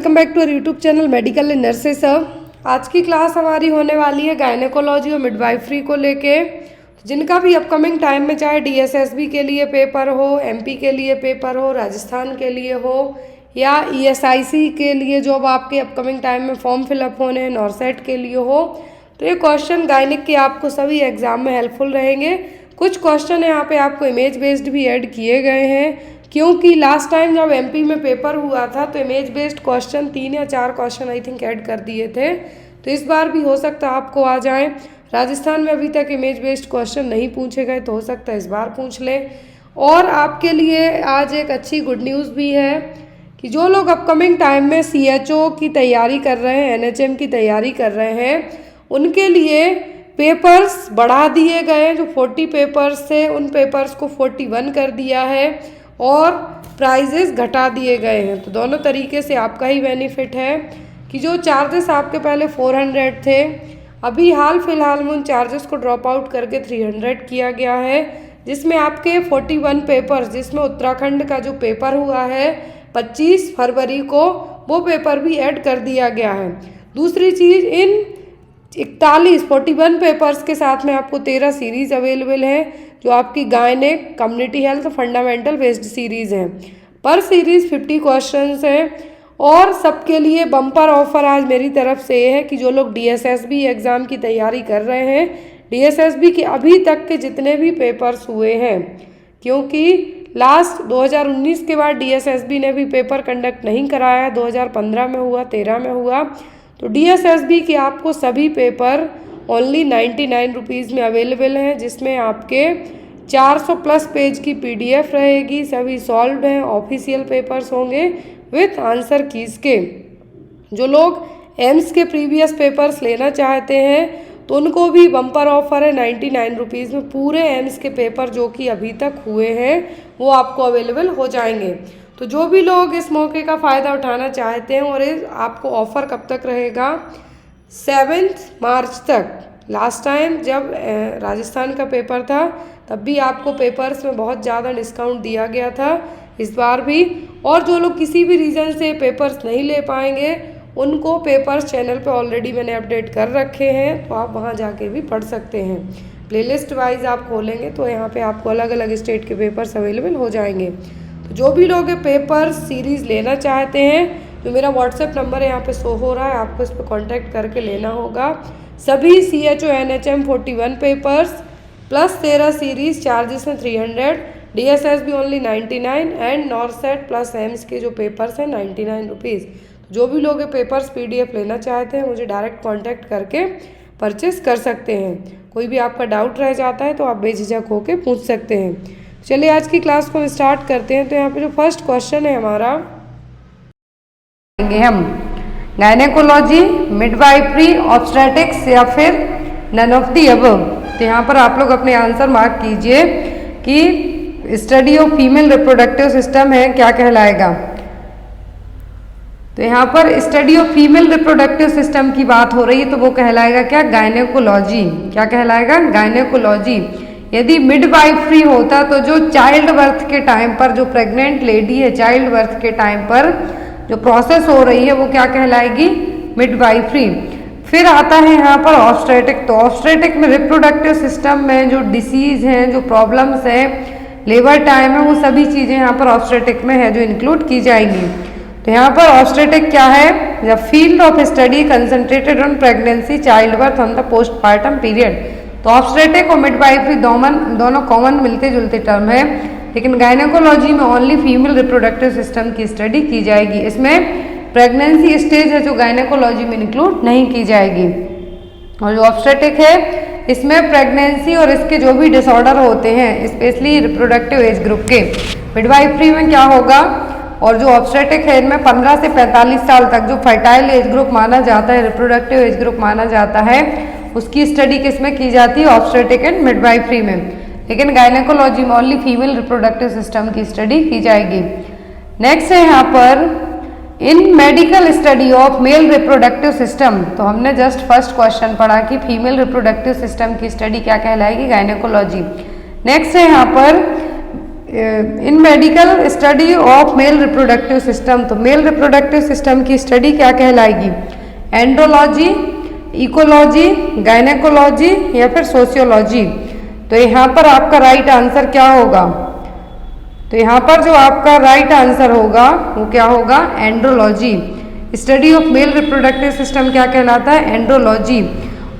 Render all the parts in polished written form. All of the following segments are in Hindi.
Welcome back to our YouTube channel medical and nurses. आज की क्लास हमारी होने वाली है गायनेकोलॉजी और मिडवाइफरी को लेके। जिनका भी अपकमिंग टाइम में चाहे डीएसएसबी के लिए पेपर हो, एमपी के लिए पेपर हो, राजस्थान के लिए हो या ईएसआईसी के लिए जो अब आपके अपकमिंग टाइम में फॉर्म फिलअप होने हैं, नॉर्सेट के लिए हो, तो ये क्वेश्चन गायनिक के आपको सभी एग्जाम में हेल्पफुल रहेंगे। कुछ क्वेश्चन यहाँ पे आपको इमेज बेस्ड भी ऐड किए गए हैं, क्योंकि लास्ट टाइम जब एमपी में पेपर हुआ था तो इमेज बेस्ड क्वेश्चन 3 या 4 क्वेश्चन आई थिंक ऐड कर दिए थे, तो इस बार भी हो सकता है आपको आ जाए। राजस्थान में अभी तक इमेज बेस्ड क्वेश्चन नहीं पूछे गए, तो हो सकता है इस बार पूछ लें। और आपके लिए आज एक अच्छी गुड न्यूज़ भी है कि जो लोग अपकमिंग टाइम में CHO की तैयारी कर रहे हैं, NHM की तैयारी कर रहे हैं, उनके लिए पेपर्स बढ़ा दिए गए हैं। जो 40 पेपर्स थे उन पेपर्स को 41 कर दिया है और प्राइजेस घटा दिए गए हैं। तो दोनों तरीके से आपका ही बेनिफिट है कि जो चार्जेस आपके पहले 400 थे, अभी हाल फिलहाल में उन चार्जेस को ड्रॉप आउट करके 300 किया गया है, जिसमें आपके 41 पेपर्स, जिसमें उत्तराखंड का जो पेपर हुआ है 25 फरवरी को, वो पेपर भी ऐड कर दिया गया है। दूसरी चीज़, इन 41 पेपर्स के साथ में आपको 13 सीरीज़ अवेलेबल है, जो आपकी gynaec, community health, fundamental based series हैं। पर सीरीज़ 50 क्वेश्चंस हैं। और सबके लिए बम्पर ऑफर आज मेरी तरफ से ये है कि जो लोग DSSSB एग्ज़ाम की तैयारी कर रहे हैं, DSSSB के अभी तक के जितने भी पेपर्स हुए हैं, क्योंकि लास्ट 2019 के बाद DSSSB ने भी पेपर कंडक्ट नहीं कराया, 2015 में हुआ, 13 में हुआ, तो DSSSB के आपको सभी पेपर ओनली 99 रुपीज़ में अवेलेबल हैं, जिसमें आपके 400 प्लस पेज की PDF रहेगी, सभी सॉल्व्ड हैं, ऑफिशियल पेपर्स होंगे विथ आंसर कीज के। जो लोग एम्स के प्रीवियस पेपर्स लेना चाहते हैं तो उनको भी बम्पर ऑफर है, 99 रुपीज़ में पूरे एम्स के पेपर जो कि अभी तक हुए हैं वो आपको अवेलेबल हो जाएंगे। तो जो भी लोग इस मौके का फ़ायदा उठाना चाहते हैं, और आपको ऑफ़र कब तक रहेगा, 7 मार्च तक। लास्ट टाइम जब राजस्थान का पेपर था तब भी आपको पेपर्स में बहुत ज़्यादा डिस्काउंट दिया गया था, इस बार भी। और जो लोग किसी भी रीज़न से पेपर्स नहीं ले पाएंगे, उनको पेपर्स चैनल पे ऑलरेडी मैंने अपडेट कर रखे हैं, तो आप वहाँ जाके भी पढ़ सकते हैं। प्लेलिस्ट वाइज आप खोलेंगे तो यहाँ पे आपको अलग अलग स्टेट के पेपर्स अवेलेबल हो जाएंगे। तो जो भी लोग पेपर सीरीज़ लेना चाहते हैं, जो मेरा व्हाट्सएप नंबर है यहाँ पे शो हो रहा है, आपको इस पर कॉन्टैक्ट करके लेना होगा। सभी CHO NHM 41 papers plus 13 series, charges हैं 300, DSSSB only 99 and नॉर्सेट plus AIIMS के जो पेपर्स हैं 99 रुपीज़। जो भी लोग पेपर्स PDF लेना चाहते हैं, मुझे डायरेक्ट कांटेक्ट करके परचेस कर सकते हैं। कोई भी आपका डाउट रह जाता है तो आप बेझिझक होकर पूछ सकते हैं। चलिए आज की क्लास को स्टार्ट करते हैं। तो यहाँ पे जो फर्स्ट क्वेश्चन है हमारा, हम गायनेकोलॉजी, मिडवाइफरी, ऑब्स्टेट्रिक्स या फिर नन ऑफ दी अबव। तो यहाँ पर आप लोग अपने आंसर मार्क कीजिए कि study of female reproductive system है, क्या कहलाएगा। तो यहाँ पर study of female reproductive system की बात हो रही है, तो वो कहलाएगा क्या, गायनेकोलॉजी। क्या कहलाएगा, गायनेकोलॉजी। यदि मिडवाइफरी होता तो जो चाइल्ड बर्थ के टाइम पर, जो प्रेग्नेंट लेडी है, चाइल्ड बर्थ के टाइम पर जो प्रोसेस हो रही है वो क्या कहलाएगी, मिडवाइफरी। फिर आता है यहाँ पर ऑब्स्टेट्रिक। तो ऑब्स्टेट्रिक में रिप्रोडक्टिव सिस्टम में जो डिसीज़ हैं, जो प्रॉब्लम्स हैं, लेबर टाइम है, वो सभी चीज़ें यहाँ पर ऑब्स्टेट्रिक में है जो इंक्लूड की जाएंगी। तो यहाँ पर ऑब्स्टेट्रिक क्या है, the field of study concentrated on pregnancy, child birth on the postpartum period. तो ऑब्स्टेट्रिक और मिडवाइफरी दोनों कॉमन मिलते जुलते टर्म है, लेकिन गायनेकोलॉजी में ओनली फीमेल रिप्रोडक्टिव सिस्टम की स्टडी की जाएगी। इसमें प्रेगनेंसी स्टेज है जो गायनेकोलॉजी में इंक्लूड नहीं की जाएगी। और जो ऑब्स्टेट्रिक है, इसमें प्रेगनेंसी और इसके जो भी डिसऑर्डर होते हैं, स्पेशली रिप्रोडक्टिव एज ग्रुप के। मिडवाइफरी में क्या होगा, और जो ऑब्स्टेट्रिक है, इनमें 15 से 45 साल तक जो फर्टाइल एज ग्रुप माना जाता है, रिप्रोडक्टिव एज ग्रुप माना जाता है, उसकी स्टडी किसमें की जाती है, ऑब्स्टेट्रिक एंड मिडवाइफरी में। लेकिन गायनेकोलॉजी में ओनली फीमेल रिप्रोडक्टिव सिस्टम की स्टडी की जाएगी। नेक्स्ट है यहाँ पर, इन medical study of male reproductive system. तो हमने जस्ट फर्स्ट क्वेश्चन पढ़ा कि फीमेल रिप्रोडक्टिव सिस्टम की स्टडी क्या कहलाएगी, गायनेकोलॉजी। नेक्स्ट है यहाँ पर, इन medical study of male reproductive system, तो मेल रिप्रोडक्टिव सिस्टम की स्टडी क्या कहलाएगी? एंड्रोलॉजी, इकोलॉजी, गायनेकोलॉजी या फिर सोशियोलॉजी। तो यहाँ पर आपका राइट आंसर क्या होगा? तो यहाँ पर जो आपका राइट आंसर होगा वो क्या होगा? Andrology. Study of male reproductive system क्या कहलाता है? एंड्रोलॉजी।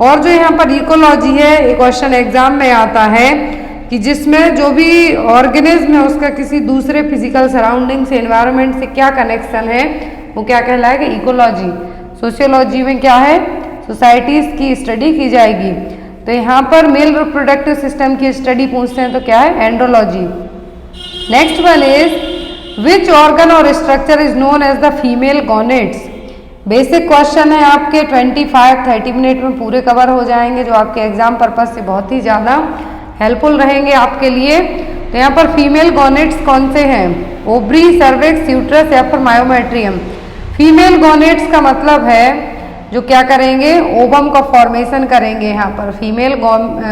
और जो यहाँ पर इकोलॉजी है, एक क्वेश्चन एग्जाम में आता है कि जिसमें जो भी ऑर्गेनिज्म है उसका किसी दूसरे फिजिकल सराउंडिंग से, एनवायरनमेंट से क्या कनेक्शन है, वो क्या कहलाएगा? इकोलॉजी। सोशियोलॉजी में क्या है? सोसाइटीज की स्टडी की जाएगी। तो यहाँ पर मेल रिप्रोडक्टिव सिस्टम की स्टडी पूछते हैं तो क्या है? Andrology. Next one is which organ और structure is known as the female gonads. Basic question है आपके, 25-30 मिनट में पूरे कवर हो जाएंगे, जो आपके एग्जाम पर्पज से बहुत ही ज़्यादा हेल्पफुल रहेंगे आपके लिए। तो यहाँ पर फीमेल गॉनेट्स कौन से हैं? ओवरी, सर्विक्स, यूट्रस या फिर मायोमेट्रियम। फीमेल गॉनेट्स का मतलब है जो क्या करेंगे? ओवम का फॉर्मेशन करेंगे। यहाँ पर फीमेल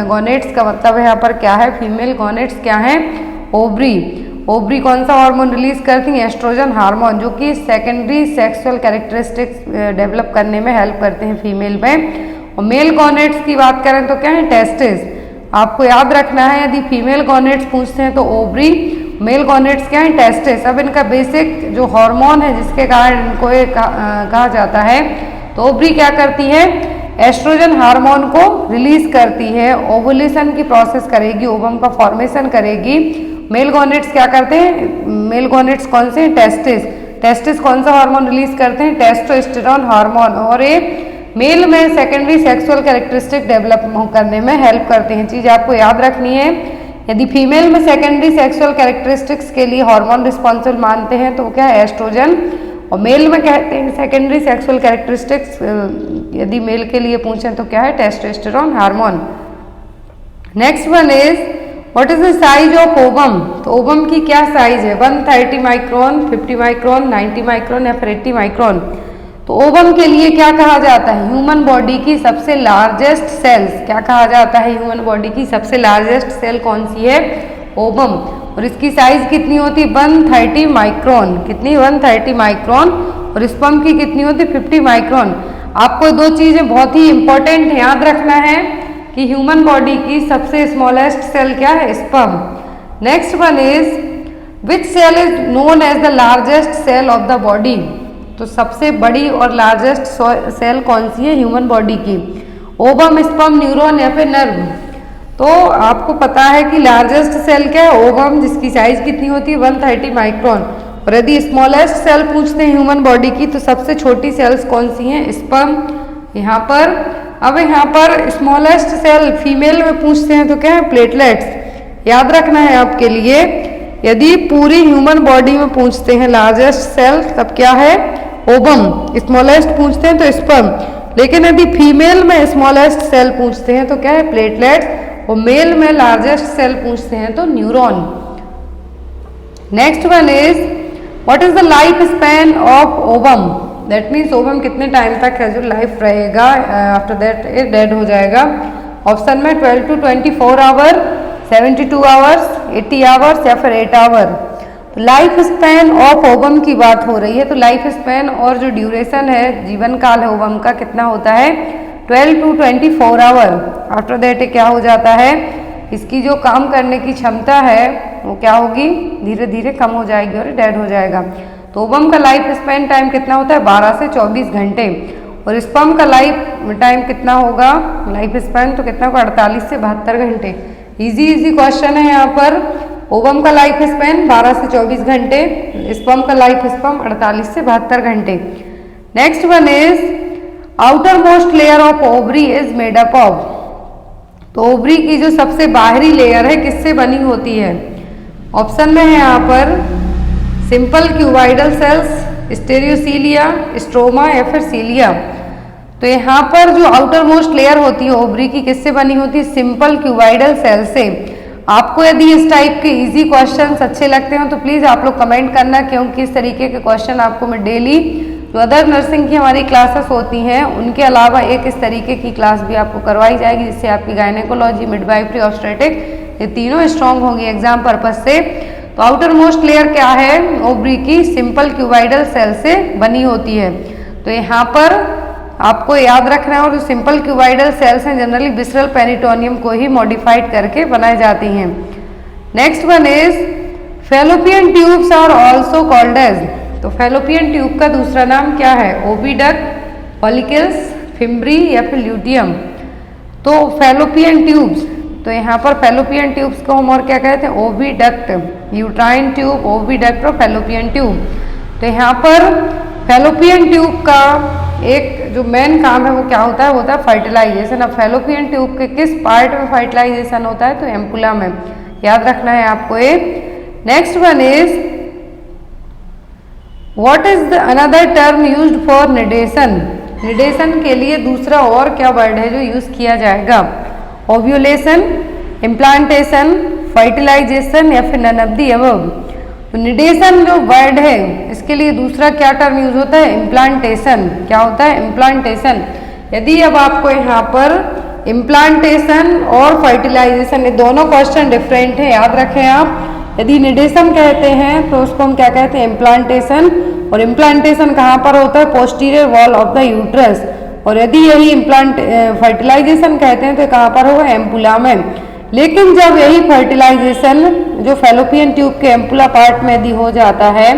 गॉनेट्स का मतलब है यहाँ पर क्या है? फीमेल गॉनेट्स क्या है? ओवरी। ओवरी कौन सा हार्मोन रिलीज करती हैं? एस्ट्रोजन हार्मोन, जो कि सेकेंडरी सेक्सुअल कैरेक्टरिस्टिक्स डेवलप करने में हेल्प करते हैं फीमेल में। और मेल गॉनेट्स की बात करें तो क्या है? टेस्टिस। आपको याद रखना है, यदि फीमेल गॉनेट्स पूछते हैं तो ओवरी, मेल गॉनेट्स क्या है? टेस्टिस। अब इनका बेसिक जो हार्मोन है जिसके कारण इनको कहा जाता है, तो ओवरी क्या करती है? एस्ट्रोजन हार्मोन को रिलीज करती है, ओवुलेशन की प्रोसेस करेगी, ओवम का फॉर्मेशन करेगी। मेल गॉनेट्स क्या करते हैं? मेल गॉनेट्स कौन से? टेस्टिस। टेस्टिस कौन सा हार्मोन रिलीज करते हैं? Testosterone hormone. और ये मेल में सेकेंडरी सेक्सुअल कैरेक्टरिस्टिक डेवलप करने में हेल्प करते हैं। चीज़ आपको याद रखनी है, यदि फीमेल में सेकेंडरी सेक्सुअल कैरेक्टरिस्टिक्स के लिए हार्मोन रिस्पॉन्सिबल मानते हैं तो क्या है? एस्ट्रोजन। और मेल में कहते हैं सेकेंडरी सेक्सुअल कैरेक्टरिस्टिक्स, यदि मेल के लिए पूछें तो क्या है? Testosterone hormone. Next one is what is the size of ovum. तो ओवम की क्या साइज है? 130 माइक्रोन, 50 माइक्रोन, 90 माइक्रोन या फिर 80 माइक्रोन। तो ओवम के लिए क्या कहा जाता है? ह्यूमन बॉडी की सबसे लार्जेस्ट सेल्स। क्या कहा जाता है? ह्यूमन बॉडी की सबसे लार्जेस्ट सेल कौन सी है? ओवम। और इसकी साइज कितनी होती है? 130 माइक्रोन। कितनी? 130 माइक्रोन। और स्पर्म की कितनी होती है? 50 माइक्रोन। आपको दो चीजें बहुत ही इंपॉर्टेंट याद रखना है कि ह्यूमन बॉडी की सबसे स्मॉलेस्ट सेल क्या है? Sperm. Next one is which cell is known as the largest cell of the body. तो सबसे बड़ी और लार्जेस्ट सेल कौन सी है ह्यूमन बॉडी की? ओवम, स्पर्म, न्यूरॉन या फिर नर्व। तो आपको पता है कि लार्जेस्ट सेल क्या है? ओवम, जिसकी साइज कितनी होती है? 130 माइक्रोन। और यदि स्मॉलेस्ट सेल पूछते हैं ह्यूमन बॉडी की तो सबसे छोटी सेल्स कौन सी हैं? स्पर्म। यहाँ पर अब यहाँ पर स्मॉलेस्ट सेल फीमेल में पूछते हैं तो क्या है? प्लेटलेट्स। याद रखना है आपके लिए, यदि पूरी ह्यूमन बॉडी में पूछते हैं लार्जेस्ट सेल तब क्या है? ओवम। स्मॉलेस्ट पूछते हैं तो स्पर्म। लेकिन यदि फीमेल में स्मॉलेस्ट सेल पूछते हैं तो क्या है? प्लेटलेट्स। और मेल में लार्जेस्ट सेल पूछते हैं तो neuron. Next one is what is the life span of ovum. That means ovum कितने टाइम तक है जो लाइफ रहेगा, आफ्टर दैट ये डेड हो जाएगा। ऑप्शन में 12 to 24 आवर, 72 आवर्स, 80 आवर्स या फिर 8 आवर। तो लाइफ स्पैन ऑफ ओवम की बात हो रही है, तो लाइफ स्पैन और जो ड्यूरेशन है, जीवन काल है ओवम का, कितना होता है? 12 to 24 आवर। आफ्टर दैट क्या हो जाता है? इसकी जो काम करने की क्षमता है वो क्या होगी? धीरे धीरे कम हो जाएगी और डेड हो जाएगा। तो ओवम का लाइफ स्पैन टाइम कितना होता है? 12 से 24 घंटे। और स्पर्म का लाइफ टाइम कितना होगा? लाइफ स्पैन तो कितना होगा? 48 से 72 घंटे। इजी क्वेश्चन है यहाँ पर। ओवम का लाइफ स्पैन 12 से 24 घंटे, स्पर्म का लाइफ स्पैन 48 से 72 घंटे। Next one is outer most layer of ovary is made up of. तो ओवरी की जो सबसे बाहरी लेयर है किससे बनी होती है? ऑप्शन में है यहाँ पर सिंपल क्यूबाइडल सेल्स, स्टेरियोसीलिया, स्ट्रोमा या फिर सीलिया। तो यहाँ पर जो आउटर मोस्ट लेयर होती है ओवरी की किससे बनी होती है? सिंपल क्यूबाइडल सेल से। आपको यदि इस टाइप के इजी क्वेश्चंस अच्छे लगते हो तो प्लीज़ आप लोग कमेंट करना, क्योंकि इस तरीके के क्वेश्चन आपको मैं डेली जो अदर नर्सिंग की हमारी क्लासेस होती हैं उनके अलावा एक इस तरीके की क्लास भी आपको करवाई जाएगी, जिससे आपकी गायनेकोलॉजी, मिडवाइफरी, ऑब्स्टेट्रिक ये तीनों स्ट्रॉन्ग होंगी एग्जाम पर्पज से। तो आउटर मोस्ट लेयर क्या है, ओवरी की सिंपल क्यूबाइडल सेल से बनी होती है। तो यहाँ पर आपको याद रखना है, और जो सिंपल क्यूबाइडल सेल्स हैं जनरली विसरल पेरिटोनियम को ही मॉडिफाइड करके बनाई जाती हैं। Next one is fallopian tubes are also called as, तो फैलोपियन ट्यूब का दूसरा नाम क्या है, ओविडक्ट, फॉलिकल्स, फिम्ब्री या फिर ल्यूटियम। तो फैलोपियन ट्यूब्स, तो यहाँ पर फैलोपियन ट्यूब्स को हम और क्या कहते हैं, ओविडक्ट, यूट्राइन ट्यूब, ओविडक्ट और फैलोपियन ट्यूब। तो यहाँ पर फैलोपियन ट्यूब का एक जो मेन काम है वो क्या होता है, होता है फर्टिलाइजेशन। अब फैलोपियन ट्यूब के किस पार्ट में फर्टिलाइजेशन होता है, तो एम्पुला में, याद रखना है आपको ये। Next one is what is the another term used for nidation, nidation के लिए दूसरा और क्या वर्ड है जो यूज किया जाएगा, ओव्यूलेशन, इम्प्लांटेशन, फर्टिलाइजेशन या फिर नन ऑफ द अबव। तो निडेशन जो वर्ड है इसके लिए दूसरा क्या टर्म यूज होता है, इम्प्लांटेशन। क्या होता है, इम्प्लांटेशन। यदि अब आपको यहाँ पर इम्प्लांटेशन और फर्टिलाइजेशन, ये दोनों क्वेश्चन डिफरेंट है, याद रखें आप। यदि निडेशन कहते हैं तो उसको हम क्या कहते हैं, इम्प्लांटेशन। और इम्प्लांटेशन कहाँ पर होता है, posterior wall of the uterus. और यदि यही फर्टिलाइजेशन कहते हैं तो कहाँ पर होगा, एम्पुला में। लेकिन जब यही फर्टिलाइजेशन जो फैलोपियन ट्यूब के एम्पुला पार्ट में यदि हो जाता है,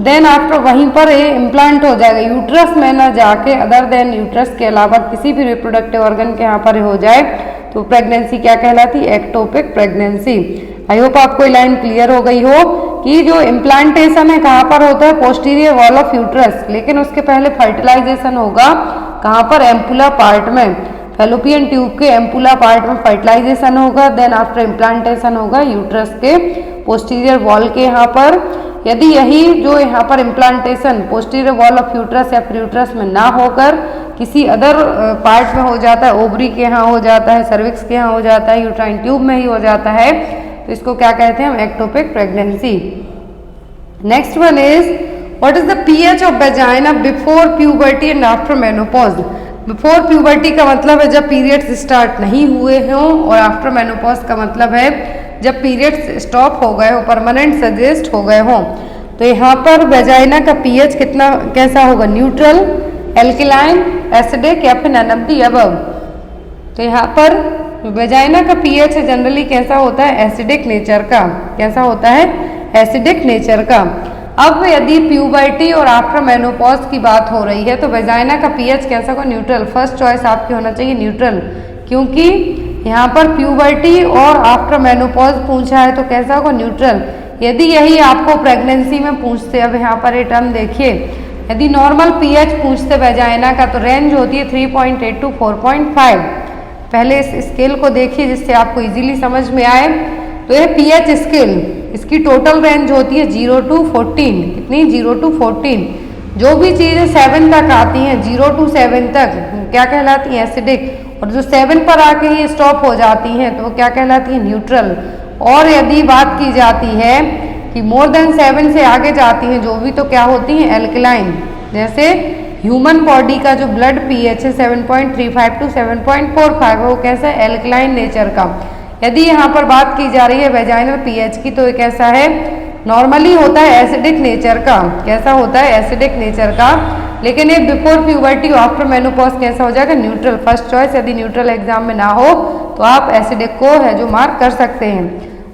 देन आफ्टर वहीं पर ये इम्प्लांट हो जाएगा, यूट्रस में ना जाके अदर देन यूट्रस के अलावा किसी भी रिप्रोडक्टिव ऑर्गन के यहाँ पर हो जाए, तो प्रेगनेंसी क्या कहलाती है, एक्टोपिक प्रेगनेंसी। आई होप आपको ये लाइन क्लियर हो गई हो कि जो इम्प्लांटेशन है कहाँ पर होता है, पोस्टीरियर वॉल ऑफ यूट्रस, लेकिन उसके पहले फर्टिलाइजेशन होगा कहाँ पर, एम्पुला पार्ट में। फैलोपियन ट्यूब के एम्पुला पार्ट में फर्टिलाइजेशन होगा, देन आफ्टर इम्प्लांटेशन होगा यूट्रस के पोस्टीरियर वॉल के यहाँ पर। यदि यही जो यहाँ पर implantation posterior wall of uterus या फिर यूट्रस में ना होकर किसी अदर पार्ट में हो जाता है, ओवरी के यहाँ हो जाता है, सर्विक्स के यहाँ हो जाता है, यूट्राइन ट्यूब में ही हो जाता है, तो इसको क्या कहते हैं हम, ectopic pregnancy. Next one is what is the pH of vagina before puberty and after menopause. Before puberty का मतलब है जब पीरियड्स स्टार्ट नहीं हुए हों, और आफ्टर मेनोपॉज का मतलब है जब पीरियड्स स्टॉप हो गए हो, परमानेंट सजेस्ट हो गए हों। तो यहाँ पर वेजाइना का पीएच कितना कैसा होगा, न्यूट्रल, एल्कलाइन, एसिडिक या फिर नन ऑफ द अबव। तो यहाँ पर वेजाइना का पीएच जनरली कैसा होता है, एसिडिक नेचर का। कैसा होता है, एसिडिक नेचर का। अब यदि प्यूबर्टी और आफ्टर मेनोपॉज की बात हो रही है तो वेजाइना का पीएच कैसा होगा, न्यूट्रल। फर्स्ट चॉइस आपकी होना चाहिए न्यूट्रल, क्योंकि यहाँ पर प्यूबर्टी और आफ्टर मेनोपॉज पूछा है तो कैसा होगा, न्यूट्रल। यदि यही आपको प्रेगनेंसी में पूछते, अब यहाँ पर ये टर्म देखिए, यदि नॉर्मल पीएच पूछते वेजाइना का तो रेंज होती है 3.8 to 4.5। पहले इस स्केल को देखिए जिससे आपको इजीली समझ में आए। तो ये पीएच स्केल, इसकी टोटल रेंज होती है 0 to 14। कितनी, 0 to 14। जो भी चीज़ें 7 तक आती हैं, 0 to 7 तक क्या कहलाती हैं, एसिडिक। और जो 7 पर आके ही स्टॉप हो जाती हैं तो वो क्या कहलाती है, न्यूट्रल। और यदि बात की जाती है कि मोर देन 7 से आगे जाती हैं जो भी, तो क्या होती हैं, एल्कलाइन। जैसे ह्यूमन बॉडी का जो ब्लड पीएच है 7.35 to 7.45 वो कैसा है, एल्कलाइन नेचर का। यदि यहाँ पर बात की जा रही है वेजाइनल पीएच की तो ये कैसा है, नॉर्मली होता है एसिडिक नेचर का। कैसा होता है, एसिडिक नेचर का। लेकिन ये बिफोर प्यूबर्टी आफ्टर मेनोपॉज कैसा हो जाएगा, न्यूट्रल। फर्स्ट चॉइस यदि न्यूट्रल एग्जाम में ना हो तो आप एसिडिक को है जो मार्क कर सकते हैं।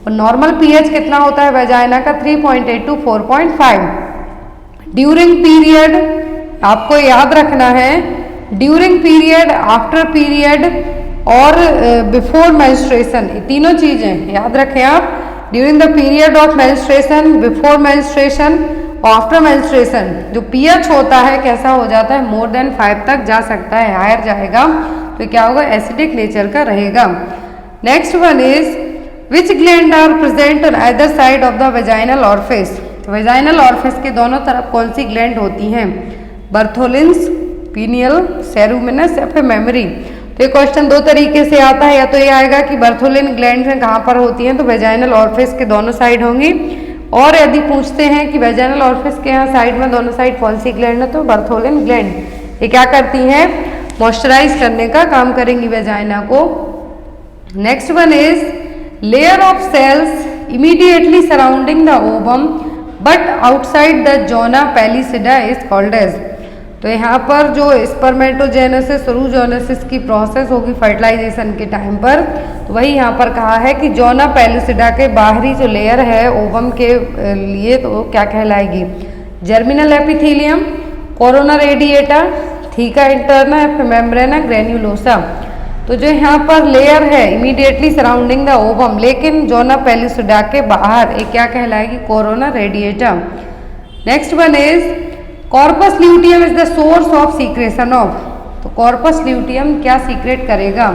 और नॉर्मल पीएच कितना होता है वेजाइना का, 3.8 to 4.5। ड्यूरिंग पीरियड आपको याद रखना है, ड्यूरिंग पीरियड, आफ्टर पीरियड और बिफोर मेंस्ट्रुएशन, ये तीनों चीजें याद रखें आप। During the period of menstruation, before menstruation और आफ्टर मेंस्ट्रुएशन जो पीएच होता है कैसा हो जाता है, मोर देन 5 तक जा सकता है, हायर जाएगा तो क्या होगा, एसिडिक नेचर का रहेगा। Next one is which gland are present on either side of the vaginal orifice. तो वेजाइनल ऑरिफिस के दोनों तरफ कौन सी ग्लैंड होती हैं, बर्थोलिन्स, पीनियल, सेरुमिनस या फिर मेमरी। तो ये क्वेश्चन दो तरीके से आता है, या तो ये आएगा कि बर्थोलिन ग्लैंड कहाँ पर होती हैं, तो वेजाइनल ऑरिफिस के दोनों साइड होंगी। और यदि पूछते हैं कि वेजाइनल ऑरिफिस के यहाँ साइड में दोनों साइड कौन सी ग्लैंड है, तो बर्थोलिन ग्लैंड। ये क्या करती हैं, मॉइस्चराइज करने का काम करेंगी वेजाइना को। Next one is layer of cells immediately surrounding the ovum but outside the zona pellucida is called as। तो यहाँ पर जो स्पर्मेटोजेनेसिस और oogenesis की प्रोसेस होगी फर्टिलाइजेशन के टाइम पर, तो वही यहाँ पर कहा है कि जोना पेलुसिडा के बाहरी जो लेयर है ओवम के लिए, तो वो क्या कहलाएगी? Germinal epithelium, corona radiata, theca interna, membrana, granulosa. तो जो यहाँ पर लेयर है इमीडिएटली सराउंडिंग द ओवम, लेकिन जोना पेलुसिडा के बाहर, एक क्या कहलाएगी? Corona radiata. Next one is corpus luteum is the source of secretion of. तो कॉर्पस ल्यूटियम क्या सीक्रेट करेगा?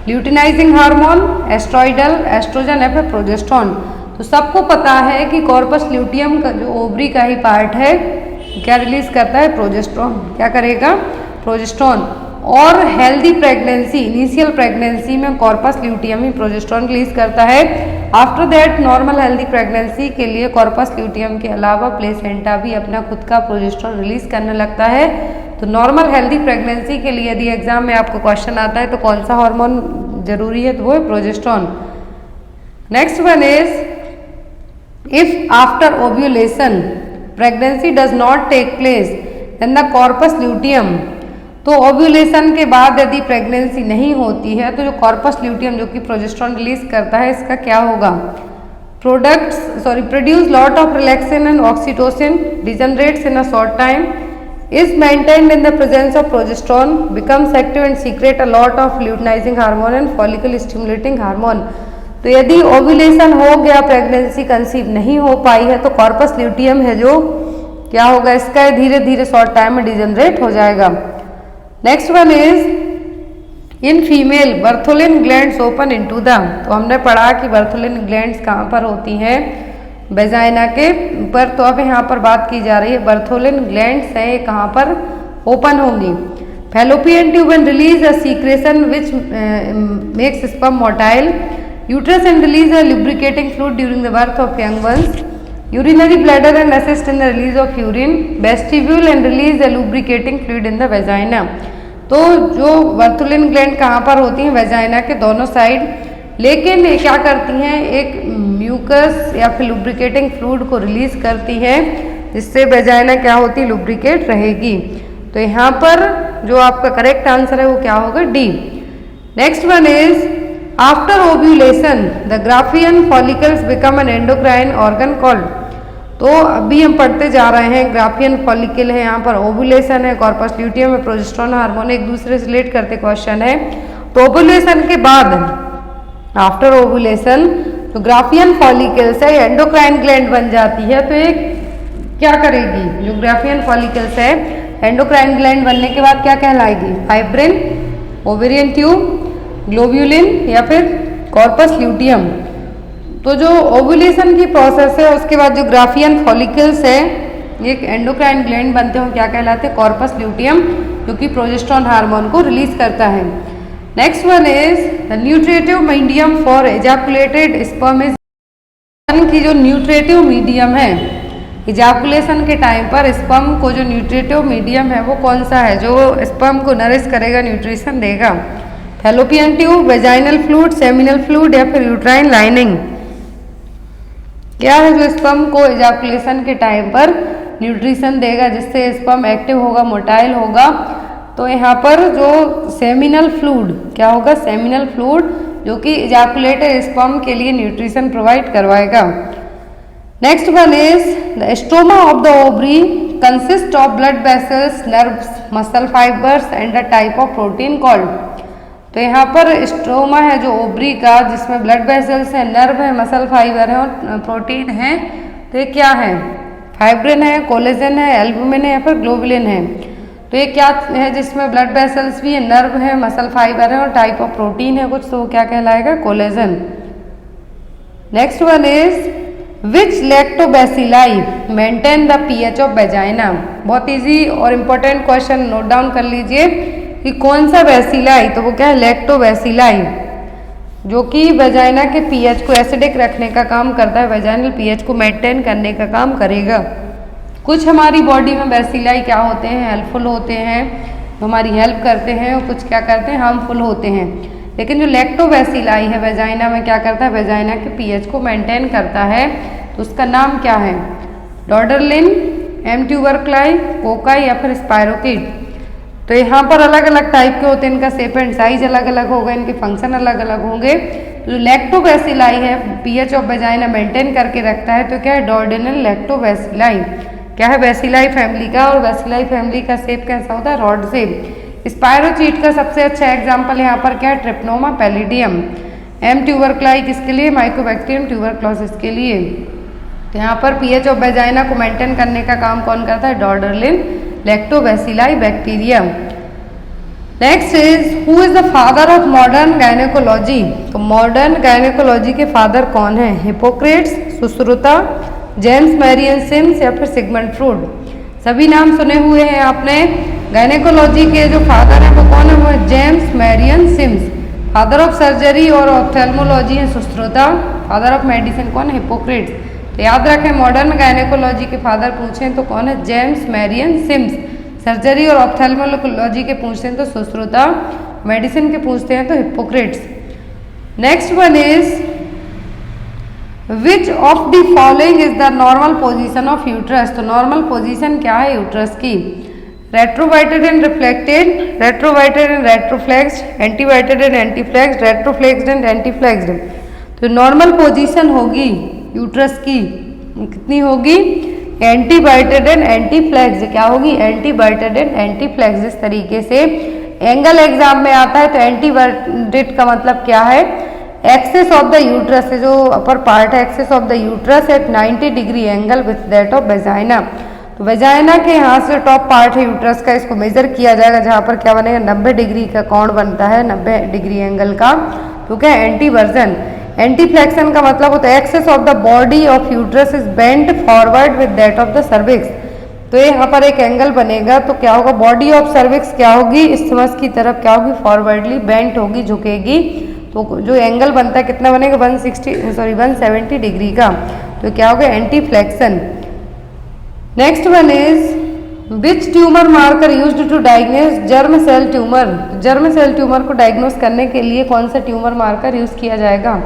ल्यूटिनाइजिंग हार्मोन, एस्ट्रॉइडल, एस्ट्रोजन या फिर प्रोजेस्टेरोन। तो सबको पता है कि कॉर्पस ल्यूटियम का जो ओवरी का ही पार्ट है क्या रिलीज करता है? प्रोजेस्टेरोन। क्या करेगा? प्रोजेस्टेरोन। और हेल्दी प्रेगनेंसी, इनिशियल प्रेगनेंसी में कॉर्पस ल्यूटियम ही प्रोजेस्टेरोन रिलीज करता है। After that normal healthy pregnancy के लिए कॉर्पस ल्यूटियम के अलावा प्लेसेंटा भी अपना खुद का प्रोजेस्टेरोन रिलीज करने लगता है। तो नॉर्मल हेल्दी प्रेगनेंसी के लिए यदि एग्जाम में आपको क्वेश्चन आता है तो कौन सा हार्मोन जरूरी है? तो वो है progesterone. Next one is if after ovulation pregnancy does not take place then the corpus luteum. तो ओव्यूलेशन के बाद यदि प्रेगनेंसी नहीं होती है तो जो कॉर्पस ल्यूटियम जो कि प्रोजेस्टेरोन रिलीज करता है, इसका क्या होगा? Produce lot of relaxin and oxytocin, degenerates in a short time, is maintained in the presence of progesterone, becomes active and secrete a lot of luteinizing hormone and follicle stimulating hormone। तो यदि ओव्यूलेशन हो गया, प्रेगनेंसी कंसीव नहीं हो पाई है, तो कॉर्पस ल्यूटियम है जो क्या होगा? इसका धीरे धीरे शॉर्ट टाइम में डिजनरेट हो जाएगा। Next one is in female Bartholin glands open into the. तो हमने पढ़ा कि बर्थोलिन ग्लैंड्स कहाँ पर होती हैं? वेजाइना के ऊपर। तो अब यहाँ पर बात की जा रही है बर्थोलिन ग्लैंड्स है कहाँ पर ओपन होंगी? Fallopian tube and release a secretion which makes sperm motile, uterus and release a lubricating fluid during the birth of young ones, urinary bladder and assist in the release of urine, vestibule and release a lubricating fluid in the vagina. तो जो बर्थोलिन ग्लैंड कहाँ पर होती हैं? वेजाइना के दोनों साइड। लेकिन ये क्या करती हैं? एक म्यूकस या फिर लुब्रिकेटिंग फ्लूइड को रिलीज करती है, जिससे वेजाइना क्या होती है? लुब्रिकेट रहेगी। तो यहाँ पर जो आपका करेक्ट आंसर है वो क्या होगा? D. Next one is after ovulation the Graafian follicles become an endocrine organ called. तो अभी हम पढ़ते जा रहे हैं, ग्राफियन फॉलिकल है, यहाँ पर ओव्यूलेशन है, कॉर्पस ल्यूटियम है, प्रोजेस्टेरोन हार्मोन एक दूसरे से रिलेट करते क्वेश्चन है। तो ओव्यूलेशन के बाद आफ्टर ओव्यूलेशन तो ग्राफियन फॉलिकल्स है एंडोक्राइन ग्लैंड बन जाती है। तो एक क्या करेगी? जो ग्राफियन फॉलिकल्स है एंडोक्राइन ग्लैंड बनने के बाद क्या कहलाएगी? फाइब्रिन, ओवेरियन ट्यूब, ग्लोब्यूलिन या फिर कॉर्पस ल्यूटियम। तो जो ओव्यूलेशन की प्रोसेस है उसके बाद जो ग्राफियन फॉलिकल्स है एक एंडोक्राइन ग्लैंड बनते हैं, क्या कहलाते हैं? कॉर्पस ल्यूटियम, जो कि प्रोजेस्टेरोन हार्मोन को रिलीज करता है। Next one is the nutritive medium for ejaculated sperm is. की जो न्यूट्रिटिव मीडियम है इजाकुलेशन के टाइम पर स्पर्म को जो न्यूट्रिटिव मीडियम है वो कौन सा है जो स्पर्म को नरिश करेगा, न्यूट्रिशन देगा? Fallopian tube, vaginal fluid, seminal fluid या फिर यूट्राइन लाइनिंग। क्या है जो स्पर्म को इजाकुलेशन के टाइम पर न्यूट्रिशन देगा, जिससे स्पर्म एक्टिव होगा, मोटाइल होगा? तो यहाँ पर जो सेमिनल फ्लूइड क्या होगा? सेमिनल फ्लूइड जो कि इजाकुलेटेड स्पर्म के लिए न्यूट्रिशन प्रोवाइड करवाएगा। Next one is the stoma of the ovary consist of blood vessels, nerves, muscle fibres and a type of protein called. तो यहाँ पर स्टोमा है जो ओवरी का, जिसमें ब्लड वेसल्स है, नर्व है, मसल फाइबर है और प्रोटीन है। तो ये क्या है? फाइब्रिन है, कोलेजन है, एल्बुमिन है या फिर ग्लोबुलिन है। तो ये क्या है जिसमें ब्लड वेसल्स भी है, नर्व है, मसल फाइबर है और टाइप ऑफ प्रोटीन है कुछ, तो क्या कहलाएगा? Collagen. Next one is which lactobacilli maintain the pH of vagina. बहुत इजी और इम्पोर्टेंट क्वेश्चन, नोट डाउन कर लीजिए कि कौन सा बैसिलाई, तो वो क्या है? लैक्टोबैसिलाई, जो कि वेजाइना के पीएच को एसिडिक रखने का काम करता है, वेजाइनल पीएच को मेंटेन करने का काम करेगा। कुछ हमारी बॉडी में बैसिलाई क्या होते हैं? हेल्पफुल होते हैं, हमारी हेल्प करते हैं, और कुछ क्या करते हैं? हार्मफुल होते हैं। लेकिन जो लैक्टोबैसिलाई है वेजाइना में क्या करता है, वेजाइना के पीएच को मेंटेन करता है, तो उसका नाम क्या है, डॉर्डरलिन, एम ट्यूबरक्लाई, कोकाई या फिर स्पायरोकीट। तो यहाँ पर अलग अलग टाइप के होते हैं, इनका शेप एंड साइज अलग अलग होगा, इनके फंक्शन अलग अलग होंगे। जो लैक्टोबैसिलाई है पीएच ऑफ वेजाइना मेंटेन करके रखता है, तो क्या है, डॉर्डेनल लैक्टोबैसिलाई, क्या है, बैसिलाई फैमिली का, और बैसिलाई फैमिली का शेप कैसा होता है, रॉड शेप। स्पायरोचीट का सबसे अच्छा एग्जाम्पल यहाँ पर क्या है, ट्रिप्नोमा पैलिडियम। एम ट्यूबरक्लाई किसके लिए, माइकोबैक्टीरियम ट्यूबरक्लोसिस के लिए। तो यहाँ पर पीएच ऑफ वेजाइना को मेंटेन करने का काम कौन करता है, Doderlein lactobacilli bacteria. Next is who is the father of modern gynaecology. तो मॉडर्न गायनेकोलॉजी के फादर कौन है, Hippocrates, Sushruta, James Marion Sims या फिर सिगमंड फ्रूड। सभी नाम सुने हुए हैं आपने। गायनेकोलॉजी के जो फादर हैं वो कौन है, वो है James Marion Sims. Father of surgery और ऑप्थेल्मोलॉजी है सुश्रुता। फादर ऑफ मेडिसिन कौन है, हिपोक्रेट्स। तो याद रखें, मॉडर्न गायनेकोलॉजी के फादर पूछें तो कौन है, जेम्स मैरियन सिम्स। सर्जरी और ऑप्थेल्मोलॉजी के पूछते हैं तो सुश्रुता, मेडिसिन के पूछते हैं तो Hippocrates. Next one is which of the following is the normal position of uterus. तो नॉर्मल पोजीशन क्या है यूट्रस की, retroverted and reflected, retroverted and retroflexed, anteverted and anteflexed, retroflexed and anteflexed. तो नॉर्मल पोजीशन होगी यूट्रस की कितनी होगी, एंटीवाइटेड एंड एंटीफ्लेक्स्ड। क्या होगी, एंटीवाइटेड एंड एंटीफ्लेक्स्ड। इस तरीके से एंगल एग्जाम में आता है। तो एंटीवाइटेड का मतलब क्या है, एक्सेस ऑफ द यूट्रस, जो अपर पार्ट है, axis of the uterus at 90 degree angle with that of vagina. तो वेजाइना के यहाँ से टॉप पार्ट है यूट्रस का, इसको मेजर किया जाएगा, जहाँ पर क्या बनेगा, 90 डिग्री का कोण बनता है, 90 डिग्री एंगल का। तो क्या है, एंटीवर्जन। एंटीफ्लेक्शन का मतलब होता है axis of the body of uterus is bent forward with that of the cervix. तो यहाँ पर एक एंगल बनेगा, तो क्या होगा, बॉडी ऑफ सर्विक्स क्या होगी, इस्थमस की तरफ क्या होगी, फॉरवर्डली बेंट होगी, झुकेगी। तो जो एंगल बनता है कितना बनेगा, 170 डिग्री का। तो क्या होगा, anteflexion. Next one is which tumour marker used to diagnose germ cell tumour. Germ cell tumour को डायग्नोस करने के लिए कौन सा ट्यूमर मार्कर यूज किया जाएगा,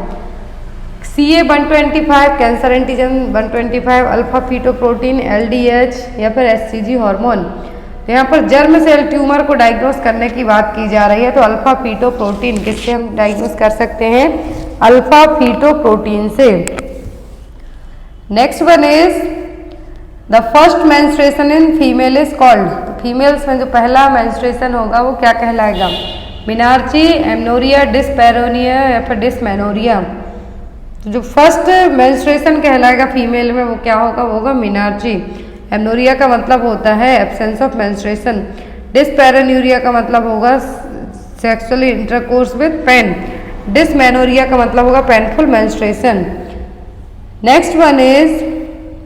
CA-125 cancer antigen 125, alpha fetoprotein, LDH या फिर HCG हार्मोन। तो यहाँ पर जर्म सेल ट्यूमर को डायग्नोस करने की बात की जा रही है, तो अल्फा फीटोप्रोटीन किससे हम डायग्नोस कर सकते हैं, अल्फा फीटोप्रोटीन से। Next one is the first menstruation in female is called. तो फीमेल्स में जो पहला मेंस्ट्रुएशन होगा वो क्या कहलाएगा, मिनार्ची, एमनोरिया, डिस्पैरोनिया या फिर डिस्मेनोरिया। तो जो फर्स्ट मेंस्ट्रुएशन कहलाएगा फीमेल में वो क्या होगा, वो होगा मिनार्ची। एमनोरिया का मतलब होता है एब्सेंस ऑफ मेंस्ट्रुएशन। डिस्पैरोन्यूरिया का मतलब होगा sexually intercourse with pain. Dysmenorrhoea का मतलब होगा painful menstruation. Next one is